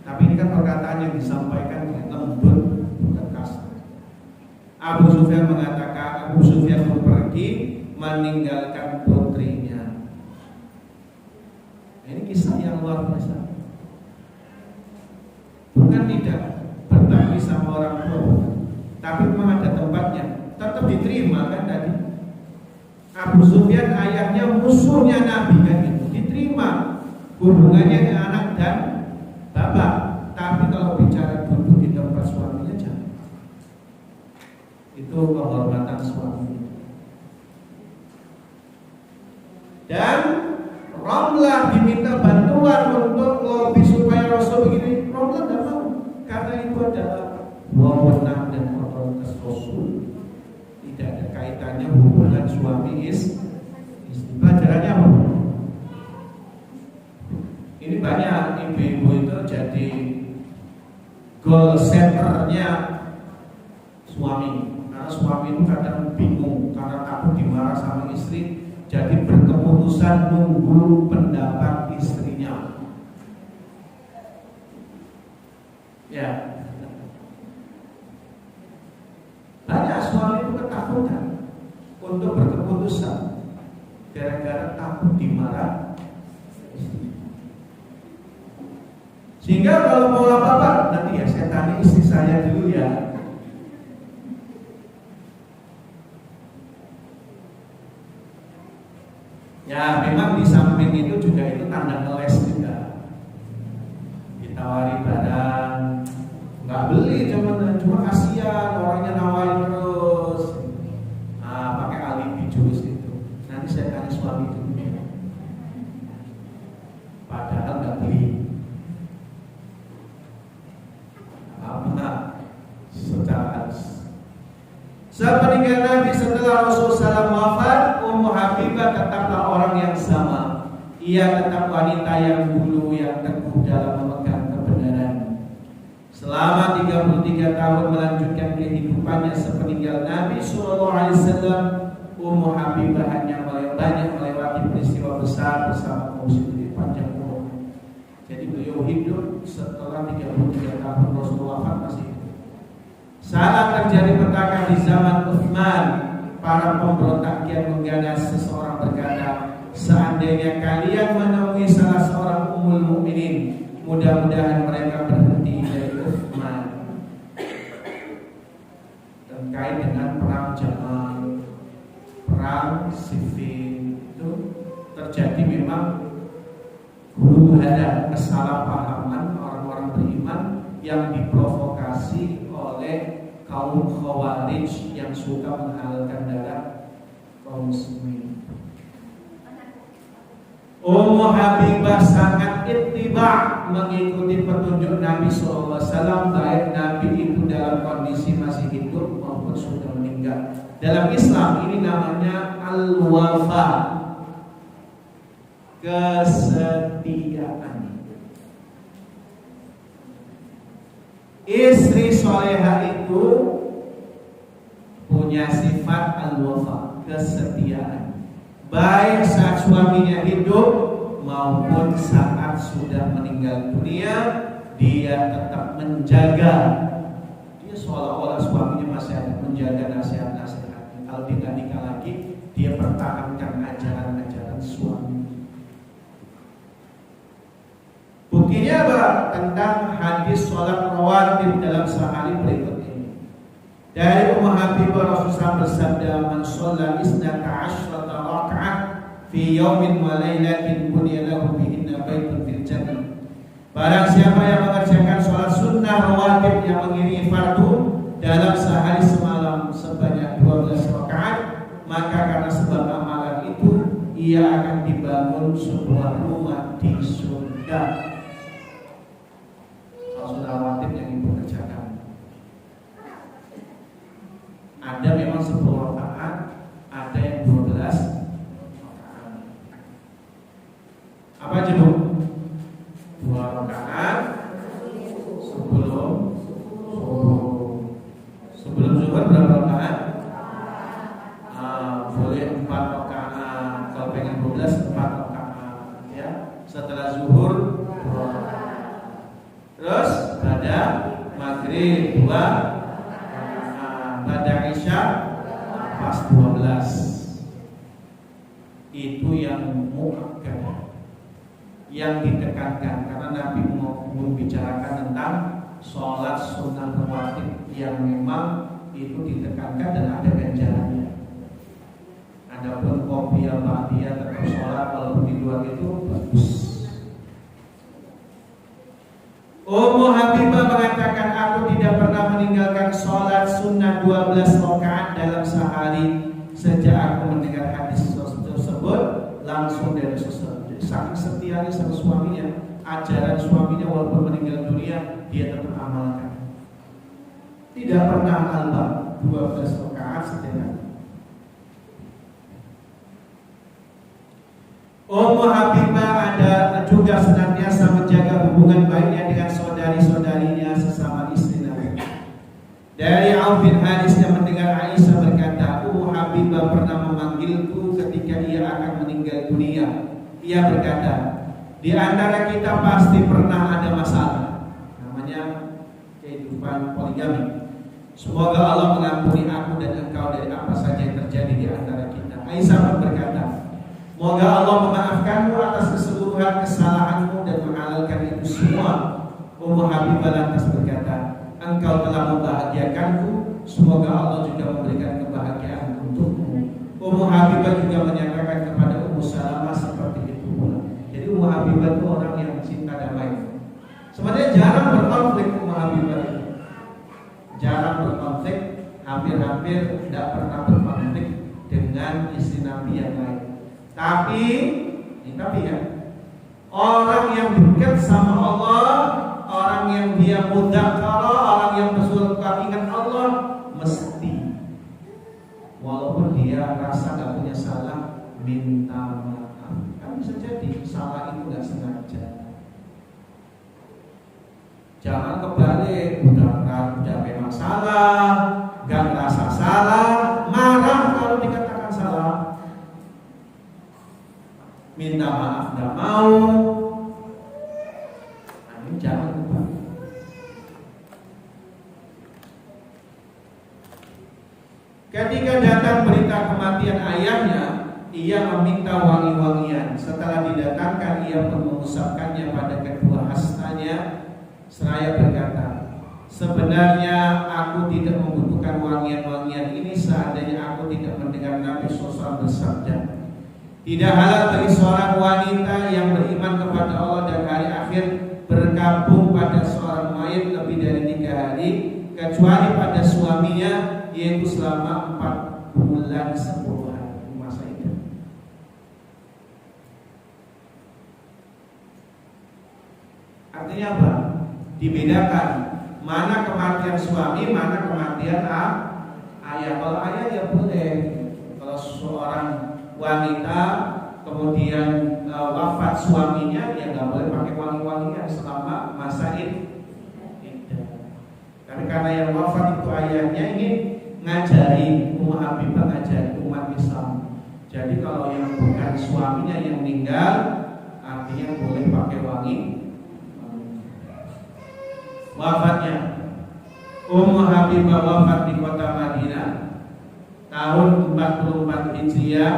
Tapi ini kan perkataan yang disampaikan lembut, bukan kasar. Abu Sufyan mengatakan, Abu Sufyan pun pergi meninggalkan putrinya. Ini kisah yang luar biasa. Bukan tidak berbagi sama orang tua, tapi memang ada tempatnya. Tetap diterima kan tadi. Abu Sufyan ayahnya musuhnya Nabi kan itu diterima hubungannya dengan anak dan bapak. Tapi kalau bicara duduk di tempat suaminya jangan. Itu kehormatan suami. Dan Ramlah diminta bantuan untuk lobby supaya Rasul begini. Ramlah tidak mau, karena itu adalah wewenang dan otoritas Rasul. Tidak ada kaitannya hubungan suami istri. Pelajarannya apa? Ini banyak ibu-ibu itu jadi goal setternya suami. Karena suami itu kadang bingung karena takut dimarah sama istri. Jadi berkeputusan nunggu pendapat istrinya. Ya, banyak suami itu ketakutan untuk berkeputusan gara-gara takut dimarah. Sehingga kalau mau apa-apa, nanti ya saya tanya istri saya dulu ya. Ya memang di samping itu juga itu tanda ngeles juga. Ditawari barang, nggak beli cuma kasihan orangnya nawarin terus. Pakai alibi jurus itu. Nanti saya tanya suami itu. Padahal nggak beli. Apa? Secara halus. Sepeninggal Nabi setelah Rasulullah SAW wafat, Ummu Habibah tetaplah orang yang sama. Ia tetap wanita yang dulu yang teguh dalam memegang kebenaran. Selama 33 tahun melanjutkan kehidupannya sepeninggal Nabi SAW, Ummu Habibah hanya banyak melewati peristiwa besar bersama kaum muslimin panjang umur. Jadi beliau hidup setelah 33 tahun Rasulullah wafat masih hidup. Saat terjadi petaka di zaman Utsman, para pemberontak kian mengganas. Seseorang berkata, seandainya kalian menemui salah seorang ummul mukminin, mudah-mudahan mereka berhenti dari Utsman. Terkait dengan perang Jamal, perang Siffin, itu terjadi memang huru-hara kesalahpahaman orang-orang beriman yang diprovokasi oleh kaum Khawarij yang suka menghalalkan darah kaum muslimin. Ummu Habibah sangat ittiba, mengikuti petunjuk Nabi SAW, baik Nabi itu dalam kondisi masih hidup maupun sudah meninggal. Dalam Islam ini namanya al-wafa, kesetiaan. Istri soleha itu punya sifat al-wafa, kesetiaan, baik saat suaminya hidup maupun saat sudah meninggal dunia. Dia tetap menjaga. Dia seolah-olah suaminya masih ada, menjaga nasihat-nasihatnya. Kalau tidak nikah lagi, dia pertahankan ajaran-ajaran suami. Buktinya apa? Tentang hadis sholat rawatib dalam sehari berikut ini. Dari Ummu Habibah Rasulullah bersabda, "Man shalla isnata asyrata raka'ah fi yaumin wa lailatin bunya lahu bihinna baitun fil jannah." Barang siapa yang mengerjakan sholat sunnah rawatib yang mengiringi fardu dalam sehari semalam sebanyak 12 rakaat, maka karena sebab amalan itu ia akan dibangun sebuah rumah di surga. Sholat sunnah rawatib yang ibu kerjakan, ada memang 10 rakaat, ada yang 12 rakaat. Apa aja Bu? 2 rakaat sebelum subuh. Sebelum zuhur berapa rakaat? Boleh 4 rakaat. Kalau pengen 12, 4 rakaat ya. Setelah zuhur 2 rakaat. Terus pada maghrib 2 rakaat. Pada isya pas 12. Itu yang muakkad, yang ditekankan, karena Nabi membicarakan tentang sholat sunnah rawatib yang memang itu ditekankan dan ada ganjarannya. Adapun qobliyah ba'diyah tetap sholat walaupun di luar itu bagus. Ummu Habibah mengatakan, aku tidak pernah meninggalkan sholat sunnah 12 rakaat dalam sehari sejak aku mendengar hadis tersebut langsung dari Rasulullah. Saking setianya sama suaminya, ajaran suaminya walaupun meninggal dunia dia tetap amalkan. Tidak pernah albah 12 rakaat setiap hari. Ummu Habibah ada juga senantiasa menjaga hubungan baiknya dengan saudari-saudarinya sesama istri Nabi. Dari Auf bin Hadis yang mendengar Aisyah berkata, Ummu Habibah pernah memanggilku ketika ia akan meninggal dunia. Ia berkata, di antara kita pasti pernah ada masalah, namanya kehidupan poligami. Semoga Allah mengampuni aku dan engkau dari apa saja yang terjadi di antara kita. Aisyah pun berkata, semoga Allah memaafkanmu atas keseluruhan kesalahanmu dan menghalalkan itu semua. Ummu Habibah lantas berkata, engkau telah membahagiakanku, semoga Allah juga memberikan kebahagiaan untukmu. Ummu Habibah juga menyatakan kepada Ummu Salamah seperti itu pula. Jadi Ummu Habibah itu orang yang cinta damai. Sebenarnya jarang berkonflik Ummu Habibah itu. Jarang berkonflik, hampir-hampir tidak pernah berkonflik dengan istri Nabi yang lain. Tapi ya, orang yang dekat sama Allah, orang yang dia mudzakarah, orang yang bersuka ingat Allah, mesti walaupun dia rasa gak punya salah, minta maaf. Kan bisa jadi salah itu gak sengaja. Jangan kebalik, udah memang salah, gak merasa salah, marah kalau dikatakan salah, minta maaf gak mau. Ini jangan kebalik. Ketika datang berita kematian ayahnya, ia meminta wangi-wangian. Setelah didatangkan, ia pun mengusapkannya pada kedua hastanya seraya berkata, sebenarnya aku tidak membutuhkan wangian-wangian ini seandainya aku tidak mendengar Nabi SAW bersabda, tidak halal bagi seorang wanita yang beriman kepada Allah dan hari akhir berkabung pada seorang mayit lebih dari 3 hari kecuali pada suaminya, yaitu selama 4 bulan 10 hari masa itu. Artinya apa? Dibedakan mana kematian suami, mana kematian ayah. Kalau ayah ya boleh. Kalau seorang wanita kemudian wafat suaminya, ya nggak boleh pakai wangi-wangian selama masa iddah. Tapi karena yang wafat itu ayahnya, ini ngajari Ummu Habibah, ngajari umat Islam. Jadi kalau yang bukan suaminya yang meninggal, artinya boleh pakai wangi. Wafatnya Ummu Habibah wafat di kota Madinah tahun 44 Hijriah.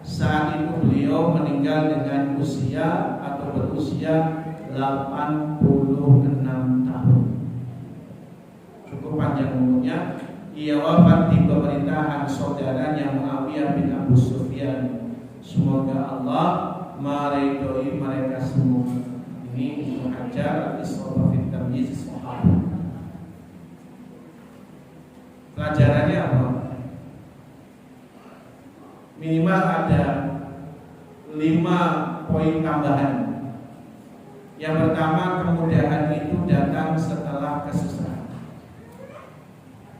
Saat itu beliau meninggal dengan usia atau berusia 86 tahun. Cukup panjang umurnya, ia wafat di pemerintahan saudaranya Muawiyah bin Abu Sufyan. Semoga Allah meridhoi mereka semua. Ini Ibnu Hajar al-Isra fi Tamyiz Sahabah. Pelajarannya apa? Minimal ada 5 poin tambahan. Yang pertama, kemudahan itu datang setelah kesusahan.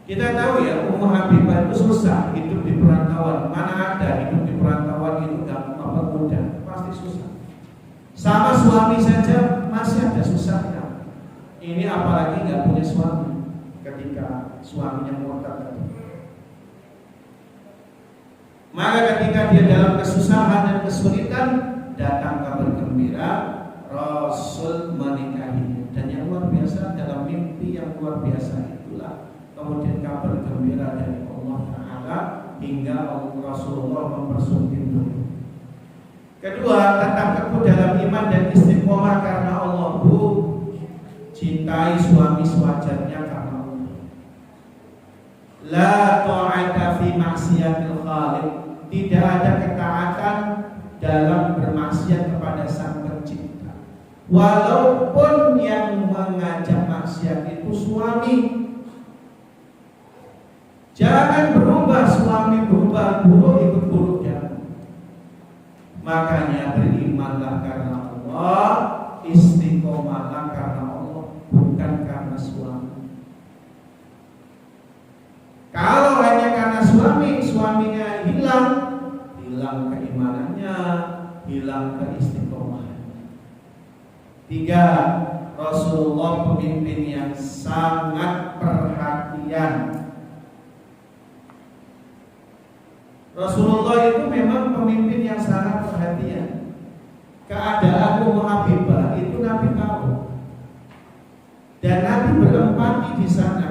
Kita tahu ya, Ummu Habibah itu susah hidup di perantauan. Mana ada hidup di perantauan itu gampang mudah, pasti susah. Sama suami saja masih ada susahnya. Ini apalagi nggak punya suami ketika suaminya murtad. Maka ketika dia dalam kesusahan dan kesulitan, datang kabar gembira, Rasul menikahinya. Dan yang luar biasa, dalam mimpi yang luar biasa itulah kemudian kabar gembira dari Allah Ta'ala hingga Rasulullah mempersunting beliau. Kedua, tetap teguh dalam iman dan istiqomah karena Allah. Bu, cintai suami sewajarnya karena Allah. La ta'ata fi maksiatil khaliq. Tidak ada ketaatan dalam bermaksiat kepada Sang Pencipta. Walaupun yang mengajak maksiat itu suami. Jangan berubah suami, berubah buruk ikut buruk ya. Makanya berimanlah karena Allah, istiqomahlah karena Allah, bukan karena suami. Kalau hanya karena suami, suaminya hilang keimanannya, hilang keistiqomahannya. 3, Rasulullah pemimpin yang sangat perhatian. Rasulullah itu memang pemimpin yang sangat perhatian. Keadaan Ummu Habibah itu Nabi tahu, dan Nabi berempati di sana.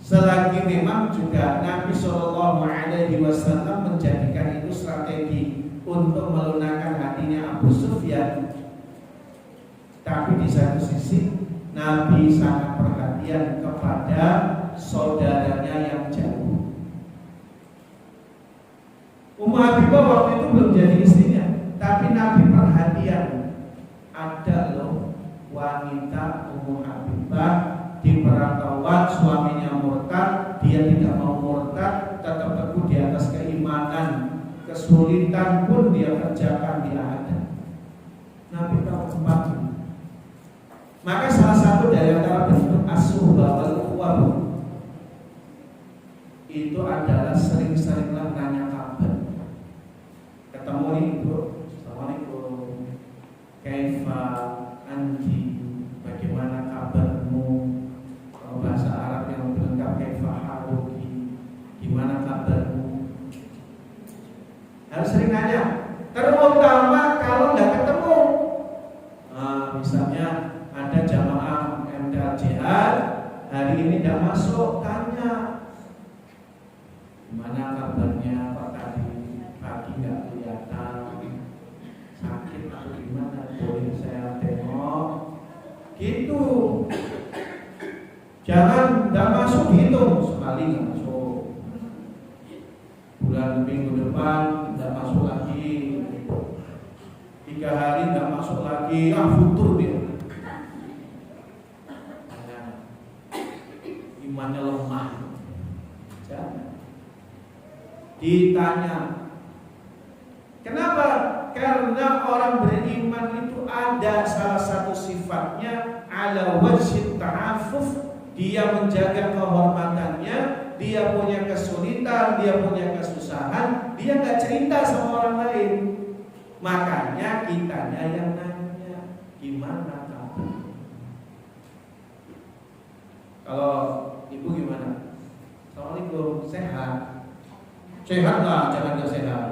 Selagi memang juga Nabi SAW menjadikan itu strategi untuk melunakkan hatinya Abu Sufyan. Tapi di satu sisi Nabi sangat perhatian kepada saudaranya yang jauh. Ummu Habibah waktu itu belum jadi istrinya, tapi Nabi perhatian. Ada loh wanita Ummu Habibah di perantauan, suaminya murtad, dia tidak mau murtad, tetap teguh di atas keimanan. Kesulitan pun dia kerjakan, dia ada. Nabi tahu tempatnya. Maka salah satu dari antara bentuk as-suhbah wal ukhuwah itu adalah sering-seringlah nanya kabar. Ketemu nih bro, assalamualaikum, kaifa anti, bagaimana kabarmu? Kalau bahasa Arab yang lebih lengkap, kaifa haluki, gimana kabarmu? Harus sering nanya. Terutama kalau nggak ketemu, misalnya ada jamaah MDA jihad hari ini tidak masuk, tanya gimana kabarnya, Pak tadi pagi nggak kelihatan, sakit atau gimana, boleh saya tengok gitu. Jangan nggak masuk dihitung, sekali nggak masuk, bulan minggu depan nggak masuk lagi, 3 hari nggak masuk lagi, futur dia. Imannya lemah. Jangan. Ditanya, kenapa? Karena orang beriman itu ada salah satu sifatnya ala wajhi ta'afuf. Dia menjaga kehormatannya, dia punya kesulitan, dia punya kesusahan, dia nggak cerita sama orang lain. Makanya kitanya yang nanya, gimana kamu? Kalau ibu gimana? Assalamualaikum, sehat? Sehat lah, jangan gak sehat.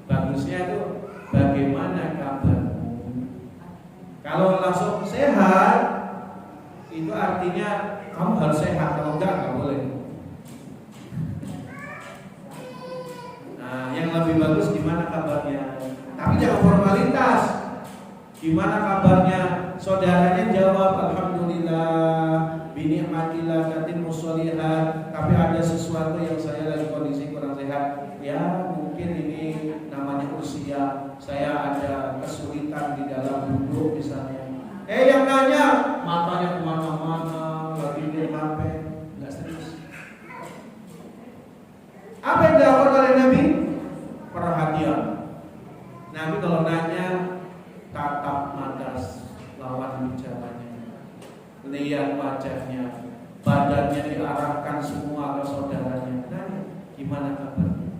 Bagusnya itu bagaimana kabarmu? Kalau langsung sehat, itu artinya kamu harus sehat, kalau enggak nggak boleh. Nah, yang lebih bagus gimana kabarnya? Tapi jangan formalitas. Gimana kabarnya? Saudaranya jawab, alhamdulillah, binikmatillah tatimmu sholihat. Tapi ada sesuatu yang saya lagi kondisi kurang sehat. Ya mungkin ini namanya usia. Saya ada kesulitan di dalam duduk misalnya. Yang nanya matanya kemana-mana, lagi di HP, nggak serius. Apa yang dilakukan oleh Nabi? Perhatian. Nabi kalau nanya tatap mata lawan bicaranya, lihat wajahnya, badannya diarahkan semua ke saudaranya. Nanya, gimana kabarnya?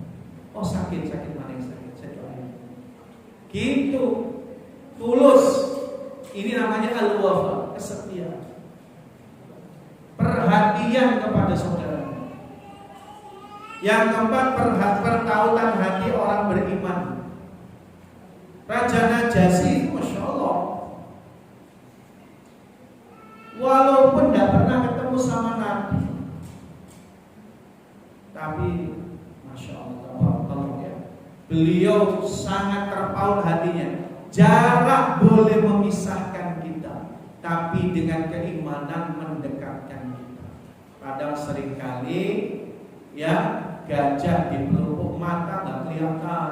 Oh sakit mana yang sakit? Saya doain. Gitu, tulus. Ini namanya al-wafa, kesetiaan. Perhatian kepada saudara. Yang keempat, pertautan hati orang beriman. Raja Najasyi, masya Allah, walaupun tidak pernah ketemu sama Nabi, tapi masya Allah, beliau sangat terpaut hatinya. Jarak boleh memisahkan kita, tapi dengan keimanan mendekatkan kita. Padahal seringkali ya gajah di pelupuk mata nggak kelihatan.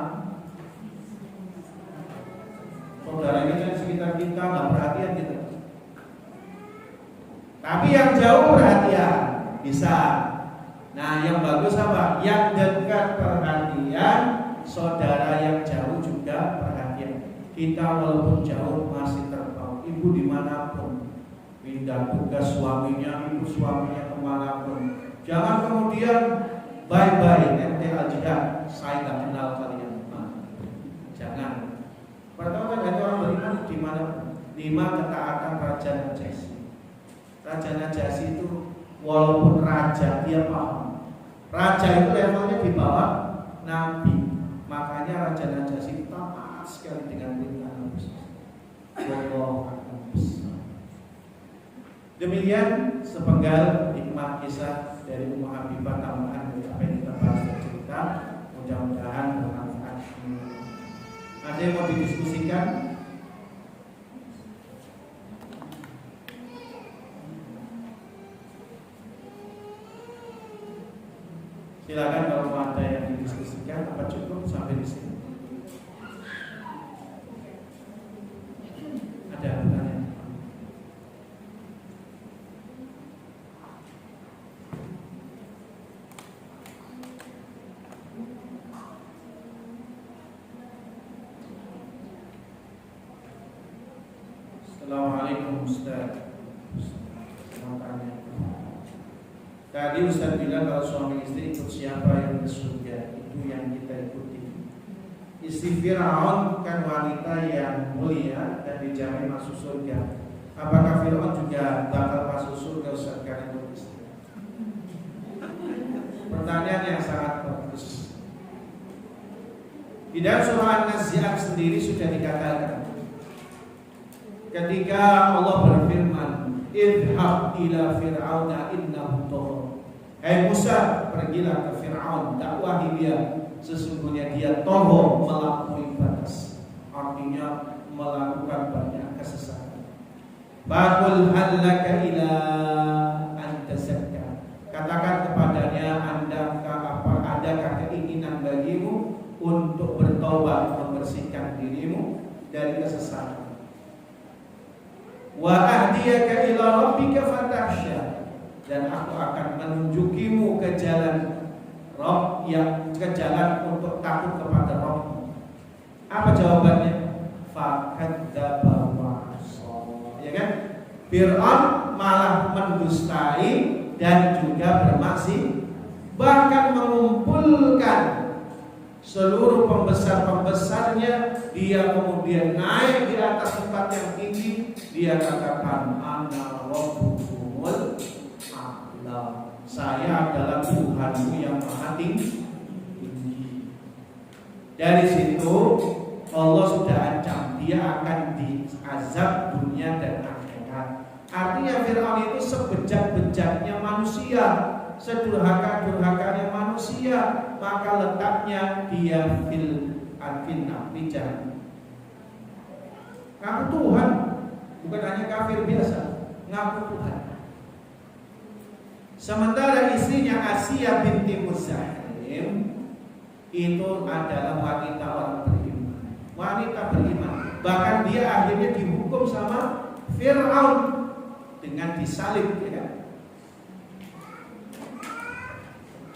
Saudara kita di sekitar kita nggak perhatian gitu. Tapi yang jauh perhatian bisa. Nah yang bagus apa? Yang dekat perhatian, saudara yang jauh juga perhatian. Kita walaupun jauh masih terpaut. Ibu dimanapun, pindah tugas suaminya, ibu suaminya kemanapun. Jangan kemudian bye-bye ente al-jihad, saya nggak kenal kalian. Jangan. Pertama kan orang beriman di mana? 5 ketaatan Raja Najasyi. Raja Najasyi itu walaupun raja dia paham. Raja itu levelnya di bawah Nabi. Makanya Raja Najasyi taat sekali dengan perintah Nabi. Demikian sepenggal hikmah kisah dari Ummu Habibah, tambahan dari apa yang kita bahas dan cerita. Mudah-mudahan bermanfaat. Ada yang mau didiskusikan? Silakan kalau ada yang didiskusikan. Apa cukup sampai di sini? Ada pertanyaan? Assalamualaikum Ustaz. Tadi Ustaz bilang kalau suami istri ikut siapa yang ke surga, itu yang kita ikuti. Istri Fir'aun kan wanita yang mulia dan dijamin masuk surga. Apakah Fir'aun juga bakal masuk surga Ustaz karena itu istri? Pertanyaan yang sangat bagus. Di dalam surah An-Nazi'at sendiri sudah dikatakan, ketika Allah berfirman, idhab ila fir'auna innahu tagha. Hai Musa, pergilah ke Fir'aun, dakwahi dia, sesungguhnya dia tagha, melampaui batas. Artinya melakukan banyak kesesatan. Baqul hal laka ila an tazakka. Katakan kepadanya, adakah keinginan bagimu untuk bertaubat, membersihkan dirimu dari kesesatan? Wa ahdiyaka ila rabbika fatahsya, dan aku akan menunjukimu ke jalan Rabb, yang ke jalan untuk takut kepada Rabb. Apa jawabannya? Fakadzdzaba wa asha. Ya kan? Fir'aun malah mendustai dan juga bermaksiat, bahkan mengumpulkan seluruh pembesar-pembesarnya. Dia kemudian naik di atas tempat yang tinggi. Dia katakan, ana rabbukumul a'la, saya adalah Tuhanmu yang maha tinggi. Dari situ Allah sudah ancam dia akan diazab dunia dan akhirat. Artinya Fir'aun itu sebejat-bejatnya manusia, sedurhaka-durhakanya manusia, maka letaknya dia fil jahannam. ngaku Tuhan, bukan hanya kafir biasa, ngaku Tuhan. Sementara istrinya Asia binti Muzahim itu adalah wanita orang beriman, wanita beriman. Bahkan dia akhirnya dihukum sama Fir'aun dengan disalib, ya kan?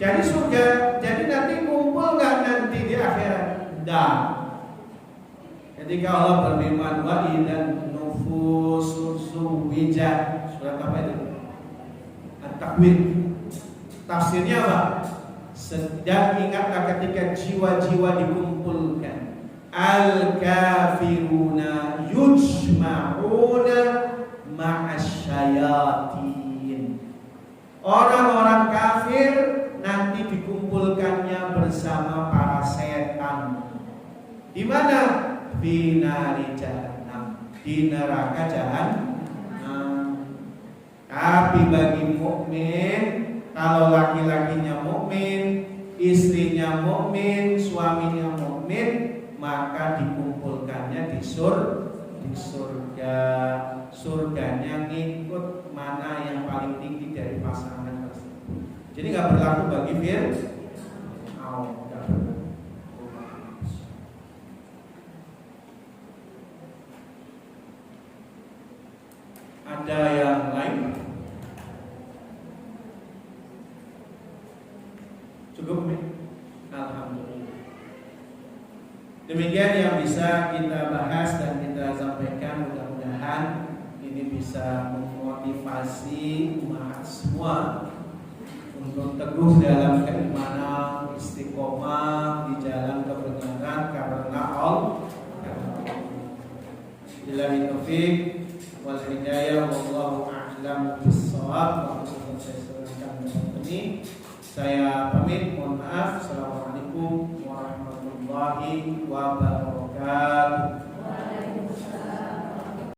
Jadi surga, jadi nanti kumpul nggak nanti di akhirat? Tidak. Ketika Allah berfirman wa idzan nufusu suwijat, surat apa itu? At-Takwir. Tafsirnya apa? Dan ingatlah ketika jiwa-jiwa dikumpulkan, al-kafiruna yujma'una ma'asyayatin. Orang-orang kafir nanti dikumpulkannya bersama para setan. Di mana? Di nari jahannam, di neraka jahannam. Tapi bagi mukmin, kalau laki-lakinya mukmin, istrinya mukmin, suaminya mukmin, maka dikumpulkannya di surga. Surganya ngikut mana yang paling tinggi dari pasangan tersebut. Jadi nggak berlaku bagi Fir'aun. Ada yang lain? Cukup nih? Alhamdulillah. Demikian yang bisa kita bahas dan kita sampaikan. Mudah-mudahan ini bisa memotivasi umat semua untuk teguh dalam keimanan, istiqomah di jalan kebenaran karena Allah. Billahi taufik wal hidayah, wallahu a'lam bissawab. Saya pamit, mohon maaf. Assalamualaikum warahmatullahi wabarakatuh.